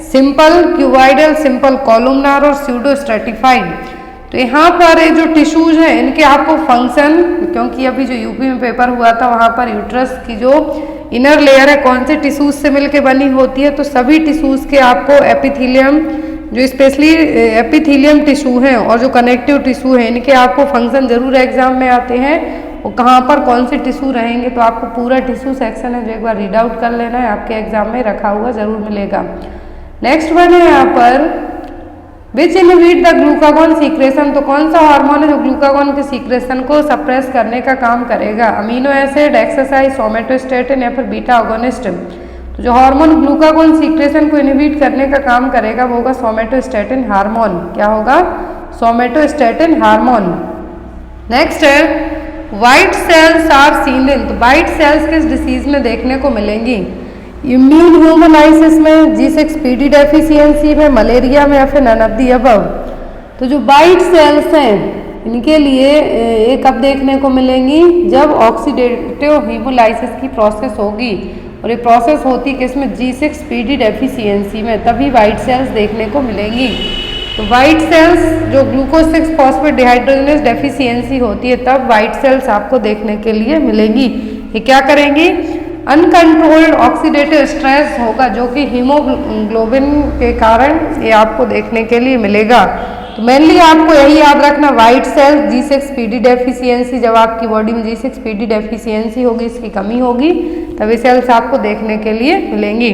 सिंपल क्यूबाइडल, सिंपल कॉलुमनार और स्यूडो स्ट्रेटिफाइड। तो यहाँ पर ये जो टिश्यूज हैं इनके आपको फंक्शन, क्योंकि अभी जो यूपी में पेपर हुआ था वहाँ पर यूट्रस की जो इनर लेयर है कौन से टिश्यूज से मिलके बनी होती है, तो सभी टिश्यूज के आपको एपिथेलियम, जो स्पेशली एपिथेलियम टिश्यू हैं और जो कनेक्टिव टिश्यू हैं इनके आपको फंक्शन जरूर एग्जाम में आते हैं, और कहाँ पर कौन से टिश्यू रहेंगे। तो आपको पूरा टिश्यू सेक्शन है जो एक बार रीड आउट कर लेना है, आपके एग्जाम में रखा हुआ जरूर मिलेगा। नेक्स्ट वन है यहाँ पर, which inhibit the glucagon secretion. तो कौन सा हार्मोन है जो ग्लूकागॉन के सीक्रेशन को सप्रेस करने का काम करेगा, अमीनो एसिड, एक्सरसाइज, सोमेटोस्टेटिन या फिर बीटा अगोनिस्ट। तो जो हार्मोन ग्लूकागॉन सीक्रेशन को इनहिबिट करने का काम करेगा वो होगा सोमेटोस्टेटिन हार्मोन। क्या होगा, सोमेटोस्टेटिन हार्मोन। नेक्स्ट है, white cells are seen in. तो व्हाइट सेल्स किस डिसीज में देखने को मिलेंगी, इम्यून ह्यूमनाइसिस में, G6PD डेफिशिएंसी में, मलेरिया में या फिर नन ऑफ द अबव। तो जो व्हाइट सेल्स हैं इनके लिए ये कब देखने को मिलेंगी, जब ऑक्सीडेटिव हीमोलाइसिस की प्रोसेस होगी, और ये प्रोसेस होती है किसमें, G6PD डेफिशिएंसी में, तभी व्हाइट सेल्स देखने को मिलेंगी। तो व्हाइट सेल्स जो ग्लूकोज 6 फॉस्फेट डिहाइड्रोजनेस डेफिशिएंसी होती है तब व्हाइट सेल्स आपको देखने के लिए मिलेंगी। ये क्या करेंगी, अनकंट्रोल्ड ऑक्सीडेटिव स्ट्रेस होगा जो कि हीमोग्लोबिन के कारण ये आपको देखने के लिए मिलेगा। तो मेनली आपको यही याद रखना, व्हाइट सेल्स, G6PD डेफिशिएंसी, जब आपकी बॉडी में G6PD डेफिशिएंसी होगी, इसकी कमी होगी, तभी सेल्स आपको देखने के लिए मिलेंगी।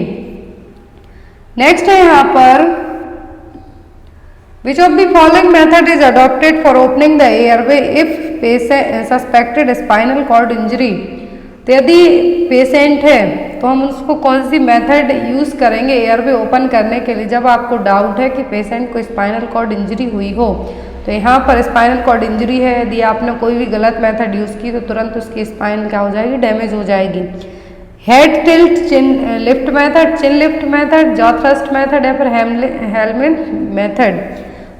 नेक्स्ट है यहाँ पर, which of the following method is adopted for opening the airway if patient suspected spinal cord injury. तो यदि पेशेंट है तो हम उसको कौन सी मेथड यूज़ करेंगे एयरवे ओपन करने के लिए, जब आपको डाउट है कि पेशेंट को स्पाइनल कॉर्ड इंजरी हुई हो। तो यहाँ पर स्पाइनल कॉर्ड इंजरी है, यदि आपने कोई भी गलत मेथड यूज़ की तो तुरंत उसकी स्पाइन क्या हो जाएगी, डैमेज हो जाएगी। Head tilt, chin lift method, chin lift method, jaw thrust method या फिर हेलमेट मेथड।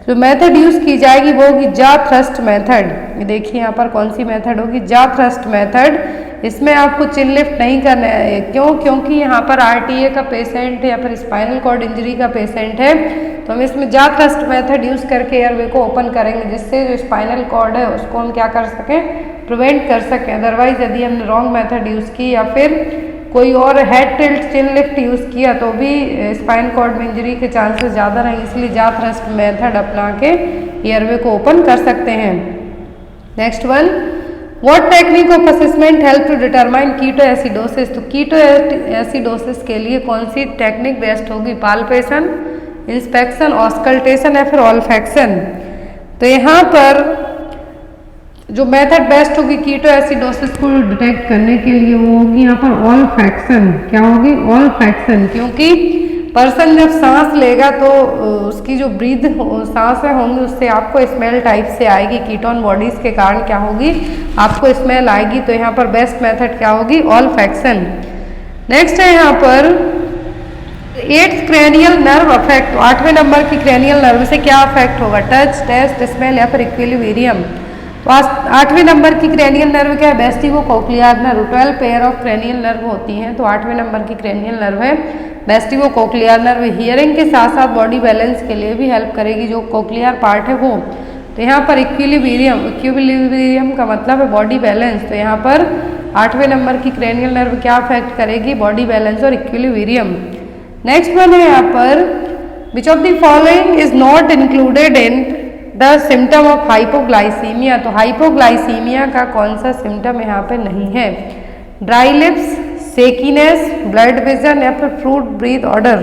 जो मेथड यूज़ की जाएगी वो होगी जॉ थ्रस्ट मेथड। ये देखिए यहाँ पर कौन सी मेथड होगी, जॉ थ्रस्ट मेथड। इसमें आपको चिन लिफ्ट नहीं करना है, क्यों, क्योंकि यहाँ पर RTA का पेशेंट है या फिर स्पाइनल कॉर्ड इंजरी का पेशेंट है, तो हम इसमें जॉ थ्रस्ट मेथड यूज़ करके एयरवे को ओपन करेंगे, जिससे जो स्पाइनल कॉर्ड है उसको हम क्या कर सकें, प्रिवेंट कर सकें। अदरवाइज यदि हमने रॉन्ग मेथड यूज़ की या फिर कोई और head tilt, chin lift use किया तो भी स्पाइन कॉर्ड में इंजरी के चांसेस ज़्यादा रहेंगे, इसलिए जॉ थ्रस्ट मेथड अपना के एयरवे को ओपन कर सकते हैं। Next one, what technique of assessment help to determine keto acidosis. तो कीटो एसिडोसिस के लिए कौन सी टेक्निक बेस्ट होगी, पाल्पेशन, इंस्पेक्शन, ऑस्कल्टेशन या फिर ऑल्फैक्शन। तो यहाँ पर जो मेथड बेस्ट होगी कीटो एसिडोसिस को डिटेक्ट करने के लिए वो होगी यहाँ पर ऑल्फैक्शन। क्या होगी, ऑल्फैक्शन, क्योंकि पर्सन जब सांस लेगा तो उसकी जो ब्रीथ सांसें होंगी उससे आपको स्मेल टाइप से आएगी, कीटोन बॉडीज के कारण क्या होगी, आपको स्मेल आएगी। तो यहाँ पर बेस्ट मेथड क्या होगी, ऑल्फैक्शन। नेक्स्ट है यहाँ पर 8th क्रेनियल नर्व अफेक्ट। 8वें नंबर की क्रेनियल नर्व से क्या अफेक्ट होगा, टच, टेस्ट, स्मेल या फिर इक्विलिब्रियम। तो 8वें नंबर की क्रेनियल नर्व क्या है, vestibulo cochlear nerve. 12 pair of cranial nerve होती हैं, तो 8वें नंबर की क्रेनियल नर्व है वेस्टिबो कोक्लियर नर्व। हियरिंग के साथ साथ बॉडी बैलेंस के लिए भी हेल्प करेगी, जो कोक्लियर पार्ट है वो। तो यहाँ पर इक्विलिब्रियम का मतलब है बॉडी बैलेंस। तो यहाँ पर 8वें नंबर की क्रेनियल नर्व क्या अफेक्ट करेगी? बॉडी बैलेंस और इक्विलिब्रियम। नेक्स्ट वन है यहाँ पर which of the following is not included in the symptom of hypoglycaemia. तो हाइपोग्लाइसीमिया का कौन सा सिम्टम यहाँ पे नहीं है? ड्राई लिप्स, सेकीनेस, ब्लड विजन या फिर फ्रूट ब्रीथ ऑर्डर।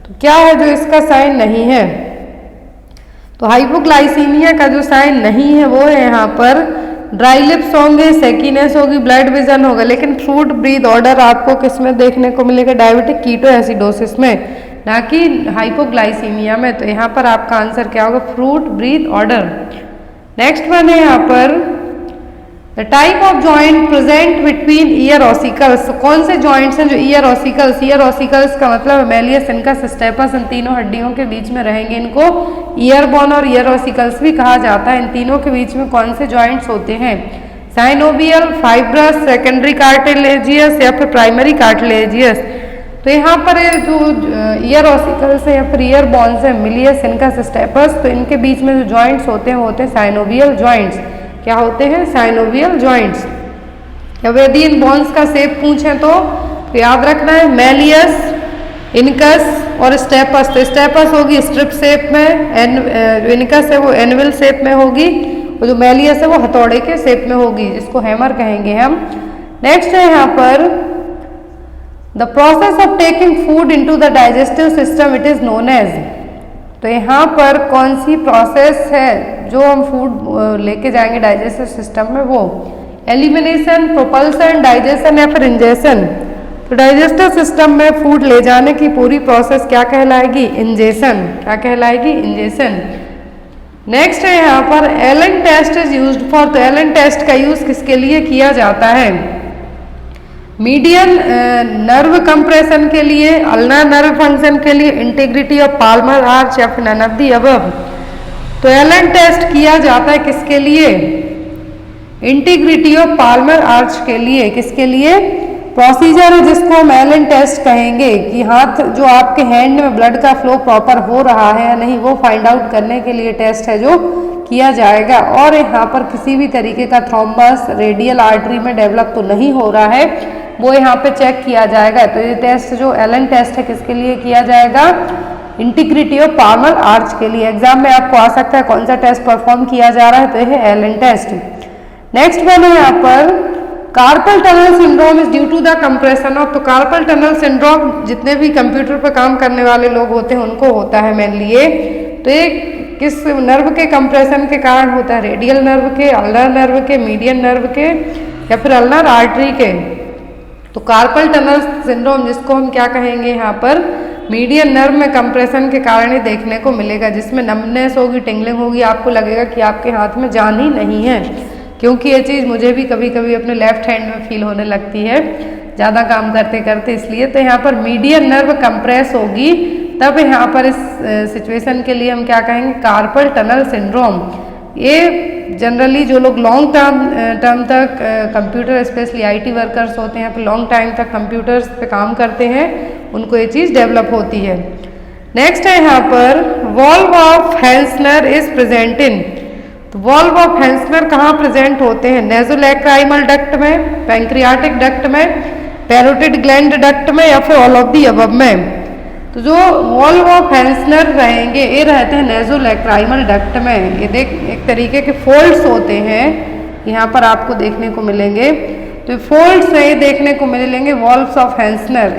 तो क्या है जो इसका साइन नहीं है? तो हाइपोग्लाइसीमिया का जो साइन नहीं है वो है यहाँ पर ड्राई लिप्स होंगे, सेकीनेस होगी, ब्लड विजन होगा, लेकिन फ्रूट ब्रीथ ऑर्डर आपको किस में देखने को मिलेगा? डायबिटिक कीटोएसिडोसिस में, ना कि हाइपोग्लाइसीमिया में। तो यहाँ पर आपका आंसर क्या होगा? Fruit breath odour. Next one है यहाँ पर the type of joint present between ear ossicles. कौन से जॉइंट्स हैं जो ईयर ऑसिकल्स? ईयर ऑसिकल्स का मतलब मेलियस, इनकस, स्टेपस, इन तीनों हड्डियों के बीच में रहेंगे। इनको ईयर बोन और ईयर ऑसिकल्स भी कहा जाता है। इन तीनों के बीच में कौन से जॉइंट्स होते हैं? साइनोवियल, फाइब्रस, सेकेंडरी कार्टिलेजियस या फिर प्राइमरी कार्टिलेजियस। तो यहाँ पर जो ईयर ऑसिकल्स है या फिर ईयर बोन्स है, मिलियस, इनकस, स्टेपस, तो इनके बीच में जो जॉइंट्स होते हैं वो होते हैं साइनोवियल जॉइंट्स। क्या होते हैं? Synovial joints. अब यदि इन बोन्स का शेप पूछें तो याद रखना है मेलियस, इनकस और स्टेपस। तो स्टेपस होगी स्ट्रिप शेप में, इनकस है वो एनविल शेप में होगी, और जो मेलियस है वो हथौड़े के शेप में होगी, जिसको हैमर कहेंगे हम। नेक्स्ट है यहाँ पर the process of taking food into the digestive system, it is known as. तो यहाँ पर कौन सी प्रोसेस है जो हम फूड लेके जाएंगे डाइजेस्टिव सिस्टम में? वो एलिमिनेशन, प्रोपल्सन, डाइजेशन या फिर इंजेशन। तो डाइजेस्टिव सिस्टम में फूड ले जाने की पूरी प्रोसेस क्या कहलाएगी? इंजेशन। क्या कहलाएगी? इंजेशन। नेक्स्ट है यहाँ पर Allen test is used for. तो एलन टेस्ट का यूज किसके लिए किया जाता है? मीडियन नर्व कंप्रेशन के लिए, अल्नर नर्व फंक्शन के लिए, इंटीग्रिटी ऑफ पाल्मर आर्च या फिर नन ऑफ द अबव। तो एलन टेस्ट किया जाता है किसके लिए? इंटीग्रिटी ऑफ पाल्मर आर्च के लिए। किसके लिए? प्रोसीजर है जिसको हम एलन टेस्ट कहेंगे कि हाथ जो आपके हैंड में ब्लड का फ्लो प्रॉपर हो रहा है या नहीं, वो फाइंड आउट करने के लिए टेस्ट है जो किया जाएगा। और यहाँ पर किसी भी तरीके का थ्रोम्बस रेडियल आर्टरी में डेवलप तो नहीं हो रहा है, वो यहाँ पे चेक किया जाएगा। तो ये टेस्ट जो एलन टेस्ट है किसके लिए किया जाएगा? इंटीग्रिटी ऑफ पाल्मर आर्च के लिए। एग्जाम में आपको आ सकता है कौन सा टेस्ट परफॉर्म किया जा रहा है, तो यह है एलन टेस्ट। नेक्स्ट वन है यहाँ पर carpal tunnel syndrome is due to the compression of. तो कार्पल टनल सिंड्रोम जितने भी कंप्यूटर पर काम करने वाले लोग होते हैं उनको होता है मेनली ये। तो ये किस नर्व के कंप्रेशन के कारण होता है? रेडियल नर्व के, अल्नर नर्व के, मीडियन नर्व के या फिर अल्नर आर्टरी के। तो कार्पल टनल सिंड्रोम जिसको हम क्या कहेंगे यहाँ पर? मीडियन नर्व में कंप्रेशन के कारण ही देखने को मिलेगा, जिसमें नमनेस होगी, टिंगलिंग होगी, आपको लगेगा कि आपके हाथ में जान ही नहीं है। क्योंकि ये चीज़ मुझे भी कभी कभी अपने लेफ्ट हैंड में फील होने लगती है ज़्यादा काम करते करते, इसलिए। तो यहाँ पर मीडियन नर्व कंप्रेस होगी, तब यहाँ पर इस सिचुएशन के लिए हम क्या कहेंगे? Carpel tunnel syndrome. ये जनरली जो लोग लॉन्ग टर्म तक कंप्यूटर, स्पेशली आईटी वर्कर्स होते हैं, फिर लॉन्ग टाइम तक कंप्यूटर्स पे काम करते हैं, उनको ये चीज़ डेवलप होती है। नेक्स्ट है यहाँ पर valve of Hasner is present in. तो वॉल्व ऑफ हेल्सनर कहाँ प्रेजेंट होते हैं? नेजोलैक्राइमल डक्ट में, पैंक्रियाटिक डक्ट में, पैरोटिड ग्लैंड डक्ट में या फिर ऑल ऑफ दी अबव में। तो जो वॉल्व ऑफ हेल्सनर रहेंगे ये रहते हैं नेजोलैक्राइमल डक्ट में। ये देख एक तरीके के फोल्ड्स होते हैं, यहाँ पर आपको देखने को मिलेंगे। तो फोल्ड्स ये देखने को मिलेंगे वॉल्व्स ऑफ हेल्सनर।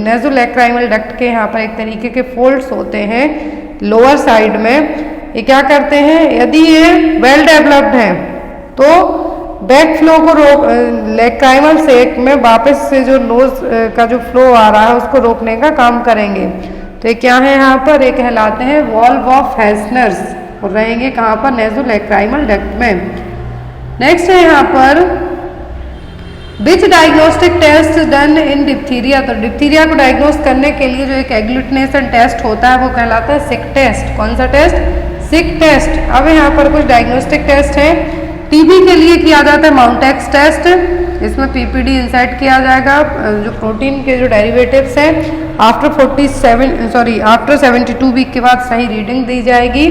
नेजोलैक्राइमल डक्ट के यहाँ पर एक तरीके के फोल्ड्स होते हैं लोअर साइड में। ये क्या करते हैं? यदि ये वेल डेवलप्ड है तो बैक फ्लो को रोक, लैक्राइमल सेक में वापस से जो नोज का जो फ्लो आ रहा है उसको रोकने का काम करेंगे। तो ये क्या है? यहाँ पर ये कहलाते हैं वॉल्व ऑफ हेल्सनर्स, और रहेंगे कहाँ पर? नेजोलैक्राइमल डक्ट में। नेक्स्ट है यहाँ पर which diagnostic test done in diphtheria. तो डिप्थीरिया को डायग्नोस करने के लिए जो एक एग्लूटिनेशन टेस्ट होता है वो कहलाता है सिक टेस्ट। कौन सा टेस्ट? सिक टेस्ट। अब यहाँ पर कुछ डायग्नोस्टिक टेस्ट है। टीबी के लिए किया जाता है माउंटेक्स टेस्ट, इसमें पीपीडी इंसर्ट किया जाएगा, जो प्रोटीन के जो डेरिवेटिव्स हैं आफ्टर 72 वीक के बाद सही रीडिंग दी जाएगी।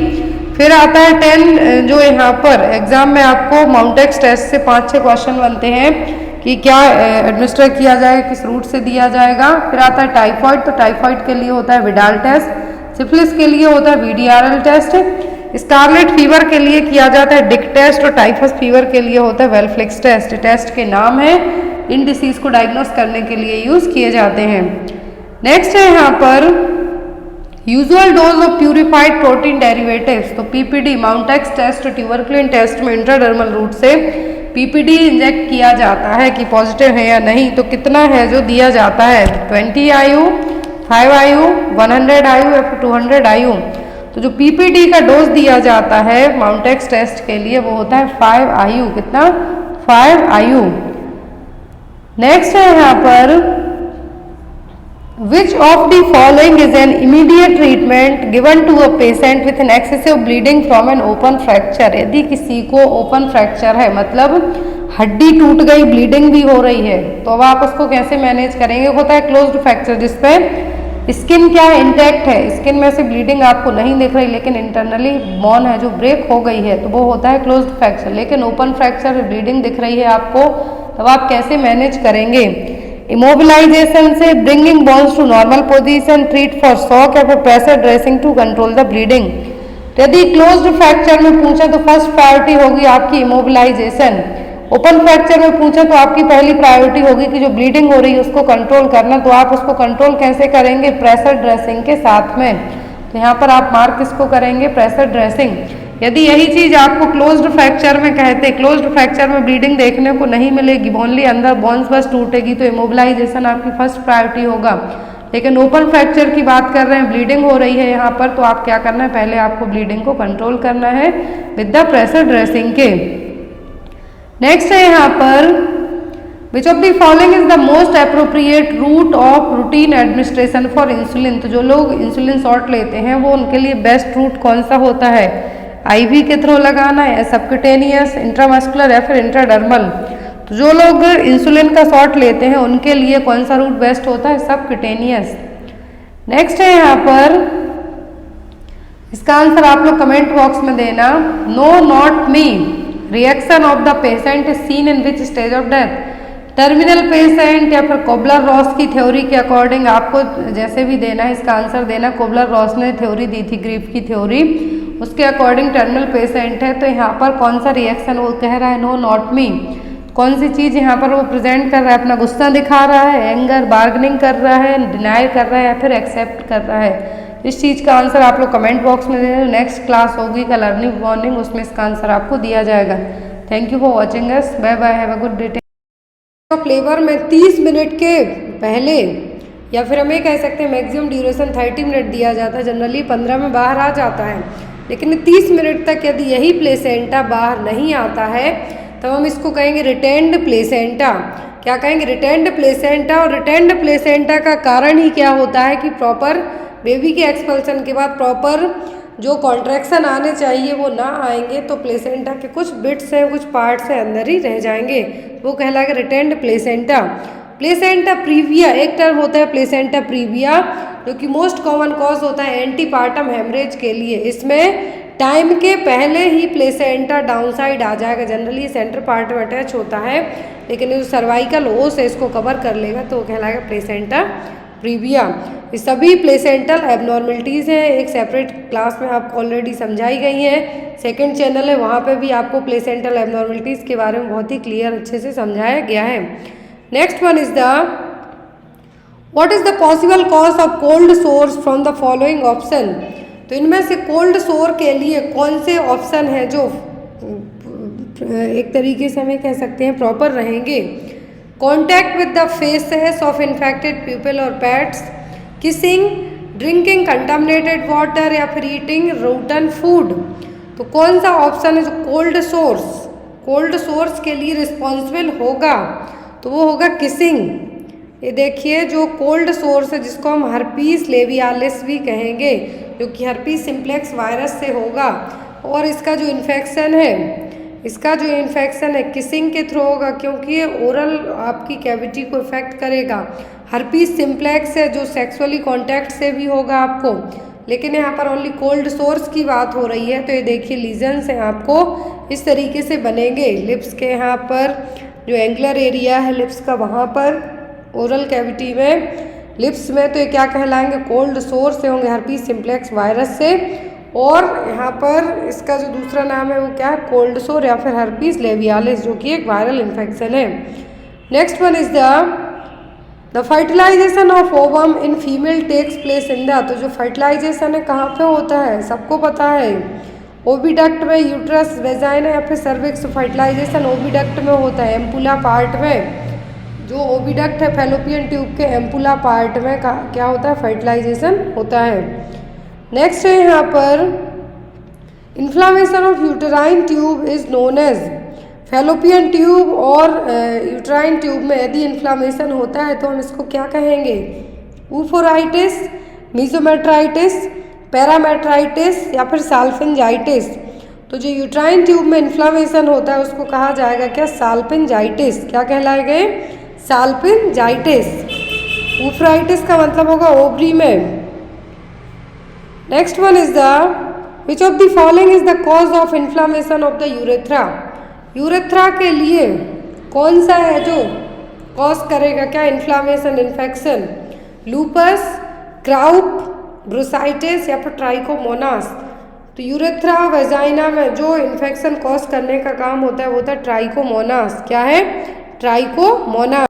फिर आता है 10, जो यहाँ पर एग्जाम में आपको माउंटेक्स टेस्ट से 5-6 क्वेश्चन बनते हैं कि क्या एडमिनिस्टर किया जाएगा, किस रूट से दिया जाएगा। फिर आता है टाइफाइड, तो टाइफाइड के लिए होता है विडाल टेस्ट, सिफिलिस के लिए होता है VDRL टेस्ट, स्कारलेट फीवर के लिए किया जाता है डिक टेस्ट और टाइफस फीवर के लिए होता है वेलफ्लिक्स टेस्ट। टेस्ट के नाम है, इन डिसीज को डायग्नोस करने के लिए यूज किए जाते हैं। नेक्स्ट है यहाँ पर usual dose of purified protein derivatives, तो PPD Mantoux test tuberculin test में इंट्राडर्मल रूट से PPD इंजेक्ट किया जाता है कि पॉजिटिव है या नहीं, तो कितना है जो दिया जाता है 20 IU, 5 IU, 100 IU या फिर 200 IU। तो जो PPD का डोज दिया जाता है माउंटेक्स टेस्ट के लिए वो होता है 5 IU, कितना 5 IU। नेक्स्ट है यहाँ पर Which of the following is an immediate treatment given to a patient with an excessive bleeding from an open fracture? यदि किसी को ओपन फ्रैक्चर है, मतलब हड्डी टूट गई, ब्लीडिंग भी हो रही है, तो अब आप उसको कैसे मैनेज करेंगे? होता है क्लोज्ड फ्रैक्चर जिसपे स्किन क्या है, इंटैक्ट है, स्किन में से ब्लीडिंग आपको नहीं दिख रही लेकिन इंटरनली बोन है जो ब्रेक हो गई है, तो वो होता है क्लोज्ड फ्रैक्चर। लेकिन ओपन फ्रैक्चर ब्लीडिंग दिख रही है आपको, तब आप कैसे मैनेज करेंगे? इमोबिलाइजेशन से, bringing bones to normal position, treat for shock या फिर pressure dressing to control the bleeding. यदि क्लोज्ड फ्रैक्चर में पूछे तो फर्स्ट प्रायोरिटी होगी आपकी इमोबिलाइजेशन। ओपन फ्रैक्चर में पूछे तो आपकी पहली प्रायोरिटी होगी कि जो ब्लीडिंग हो रही है उसको कंट्रोल करना, तो आप उसको कंट्रोल कैसे करेंगे? प्रेशर ड्रेसिंग के साथ में। तो यहाँ पर आप मार्क किसको करेंगे? Pressure dressing. यदि यही चीज आपको क्लोज्ड फ्रैक्चर में कहते, क्लोज्ड फ्रैक्चर में ब्लीडिंग देखने को नहीं मिलेगी, ओनली अंदर बोन्स बस टूटेगी, तो इमोबिलाइजेशन आपकी फर्स्ट प्रायोरिटी होगा। लेकिन ओपन फ्रैक्चर की बात कर रहे हैं, ब्लीडिंग हो रही है यहाँ पर, तो आप क्या करना है? पहले आपको ब्लीडिंग को कंट्रोल करना है विद द प्रेशर ड्रेसिंग के। नेक्स्ट है यहाँ पर which of the following is the most appropriate route of routine administration for insulin, तो जो लोग इंसुलिन शॉट लेते हैं वो उनके लिए बेस्ट रूट कौन सा होता है? IV के थ्रू लगाना है, सबक्यूटेनियस, इंट्रामस्कुलर या फिर इंट्राडर्मल। तो जो लोग इंसुलिन का शॉट लेते हैं उनके लिए कौन सा रूट बेस्ट होता है? सबक्यूटेनियस। नेक्स्ट है यहाँ पर, इसका आंसर आप लोग कमेंट बॉक्स में देना। No not me, reaction of the patient is seen in which stage of death? Terminal patient या फिर कोबलर रॉस की थ्योरी के अकॉर्डिंग आपको जैसे भी देना है इसका आंसर देना। कोबलर रॉस ने थ्योरी दी थी, ग्रीफ की थ्योरी, उसके अकॉर्डिंग टर्मिनल पेशेंट है, तो यहाँ पर कौन सा रिएक्शन वो कह रहा है? No not me. कौन सी चीज़ यहाँ पर वो प्रेजेंट कर रहा है? अपना गुस्सा दिखा रहा है, एंगर, बार्गनिंग कर रहा है, डिनाई कर रहा है या फिर एक्सेप्ट कर रहा है? इस चीज़ का आंसर आप लोग कमेंट बॉक्स में देना। नेक्स्ट क्लास होगी कल अर्ली मॉर्निंग, उसमें इसका आंसर आपको दिया जाएगा। Thank you for watching us, bye bye, have a good day. Flavour में 30 मिनट के पहले या फिर हम ये कह सकते हैं मैक्सिमम ड्यूरेशन 30 मिनट दिया जाता है, जनरली 15 में बाहर आ जाता है, लेकिन 30 मिनट तक यदि यही प्लेसेंटा बाहर नहीं आता है तो हम इसको कहेंगे रिटेंड प्लेसेंटा। क्या कहेंगे? Retained placenta. और रिटेंड प्लेसेंटा का कारण ही क्या होता है कि प्रॉपर बेबी के एक्सपल्सन के बाद प्रॉपर जो कॉन्ट्रैक्शन आने चाहिए वो ना आएंगे, तो प्लेसेंटा के कुछ बिट्स हैं, कुछ पार्ट्स हैं अंदर ही रह जाएंगे, वो कहलाएगा रिटेंड प्लेसेंटा। प्लेसेंटा प्रीविया एक टर्म होता है, प्लेसेंटा प्रीविया, जो कि मोस्ट कॉमन कॉज होता है एंटीपार्टम हेमरेज के लिए। इसमें टाइम के पहले ही प्लेसेंटा डाउनसाइड आ जाएगा, जनरली सेंटर पार्ट में अटैच होता है, लेकिन जो सर्वाइकल ओस है इसको कवर कर लेगा तो वो कहलाएगा प्लेसेंटा प्रीविया। ये सभी प्लेसेंटल एबनॉर्मलिटीज़ हैं, एक सेपरेट क्लास में आपको ऑलरेडी समझाई गई हैं। सेकंड चैनल है, वहाँ पे भी आपको प्लेसेंटल एबनॉर्मलिटीज़ के बारे में बहुत ही क्लियर अच्छे से समझाया गया है। Next one is the what is the possible cause of cold source from the following option. तो इनमें से कोल्ड सोर के लिए कौन से ऑप्शन है जो एक तरीके से हमें कह सकते हैं प्रॉपर रहेंगे? Contact with the faeces of infected people और pets, kissing, drinking contaminated water या फिर ईटिंग रूटन फूड। तो कौन सा ऑप्शन है जो कोल्ड सोर्स के लिए रिस्पॉन्सिबल होगा? तो वो होगा किसिंग। ये देखिए जो कोल्ड सोर्स है जिसको हम हर्पीस लेवियालिस भी कहेंगे, जो कि हर्पीस सिम्प्लेक्स वायरस से होगा, और इसका जो इन्फेक्शन है किसिंग के थ्रू होगा, क्योंकि ये ओरल आपकी कैविटी को इफेक्ट करेगा। हर्पीस सिम्प्लेक्स है जो सेक्सुअली कॉन्टैक्ट से भी होगा आपको, लेकिन यहाँ पर ओनली कोल्ड सोर्स की बात हो रही है। तो ये देखिए लीजन्स हैं आपको इस तरीके से बनेंगे। लिप्स के यहाँ पर जो एंगुलर एरिया है लिप्स का, वहाँ पर ओरल कैविटी में लिप्स में, तो ये क्या कहलाएंगे, कोल्ड सोर्स से होंगे हर्पीस सिम्प्लेक्स वायरस से। और यहाँ पर इसका जो दूसरा नाम है वो क्या है, कोल्ड सोर या फिर हर्पीस लेवियालिस, जो कि एक वायरल इन्फेक्शन है। Next one is the fertilization of ovum in female takes place in the, तो जो फर्टिलाइजेशन है कहाँ पे होता है, सबको पता है, ओविडक्ट में, यूट्रस, वेजाइना या फिर सर्विक्स। फर्टिलाइजेशन ओविडक्ट में होता है, एम्पुला पार्ट में। जो ओविडक्ट है फैलोपियन ट्यूब के एम्पुला पार्ट में क्या होता है, फर्टिलाइजेशन होता है। नेक्स्ट है यहाँ पर inflammation of uterine tube is known as, fallopian tube और यूटेराइन ट्यूब में यदि इन्फ्लामेशन होता है तो हम इसको क्या कहेंगे, ऊफोराइटिस, मीजोमेट्राइटिस, पैरामेट्राइटिस या फिर साल्फिंजाइटिस। तो जो यूटेराइन ट्यूब में इन्फ्लामेशन होता है उसको कहा जाएगा क्या, साल्फिंजाइटिस। क्या कहलाएगा, साल्फिंजाइटिस। ऊफराइटिस का मतलब होगा ओवरी में। Next one is which of the following is the cause of inflammation of the urethra. Urethra के लिए कौन सा है जो कॉज करेगा क्या, इन्फ्लामेशन, इन्फेक्शन, लूपस, क्राउप, ब्रुसाइटिस या फिर ट्राइकोमोनास। तो यूरेथ्रा वेजाइना में जो इन्फेक्शन कॉज करने का काम होता है वो होता है ट्राइकोमोनास। क्या है, ट्राइकोमोनास।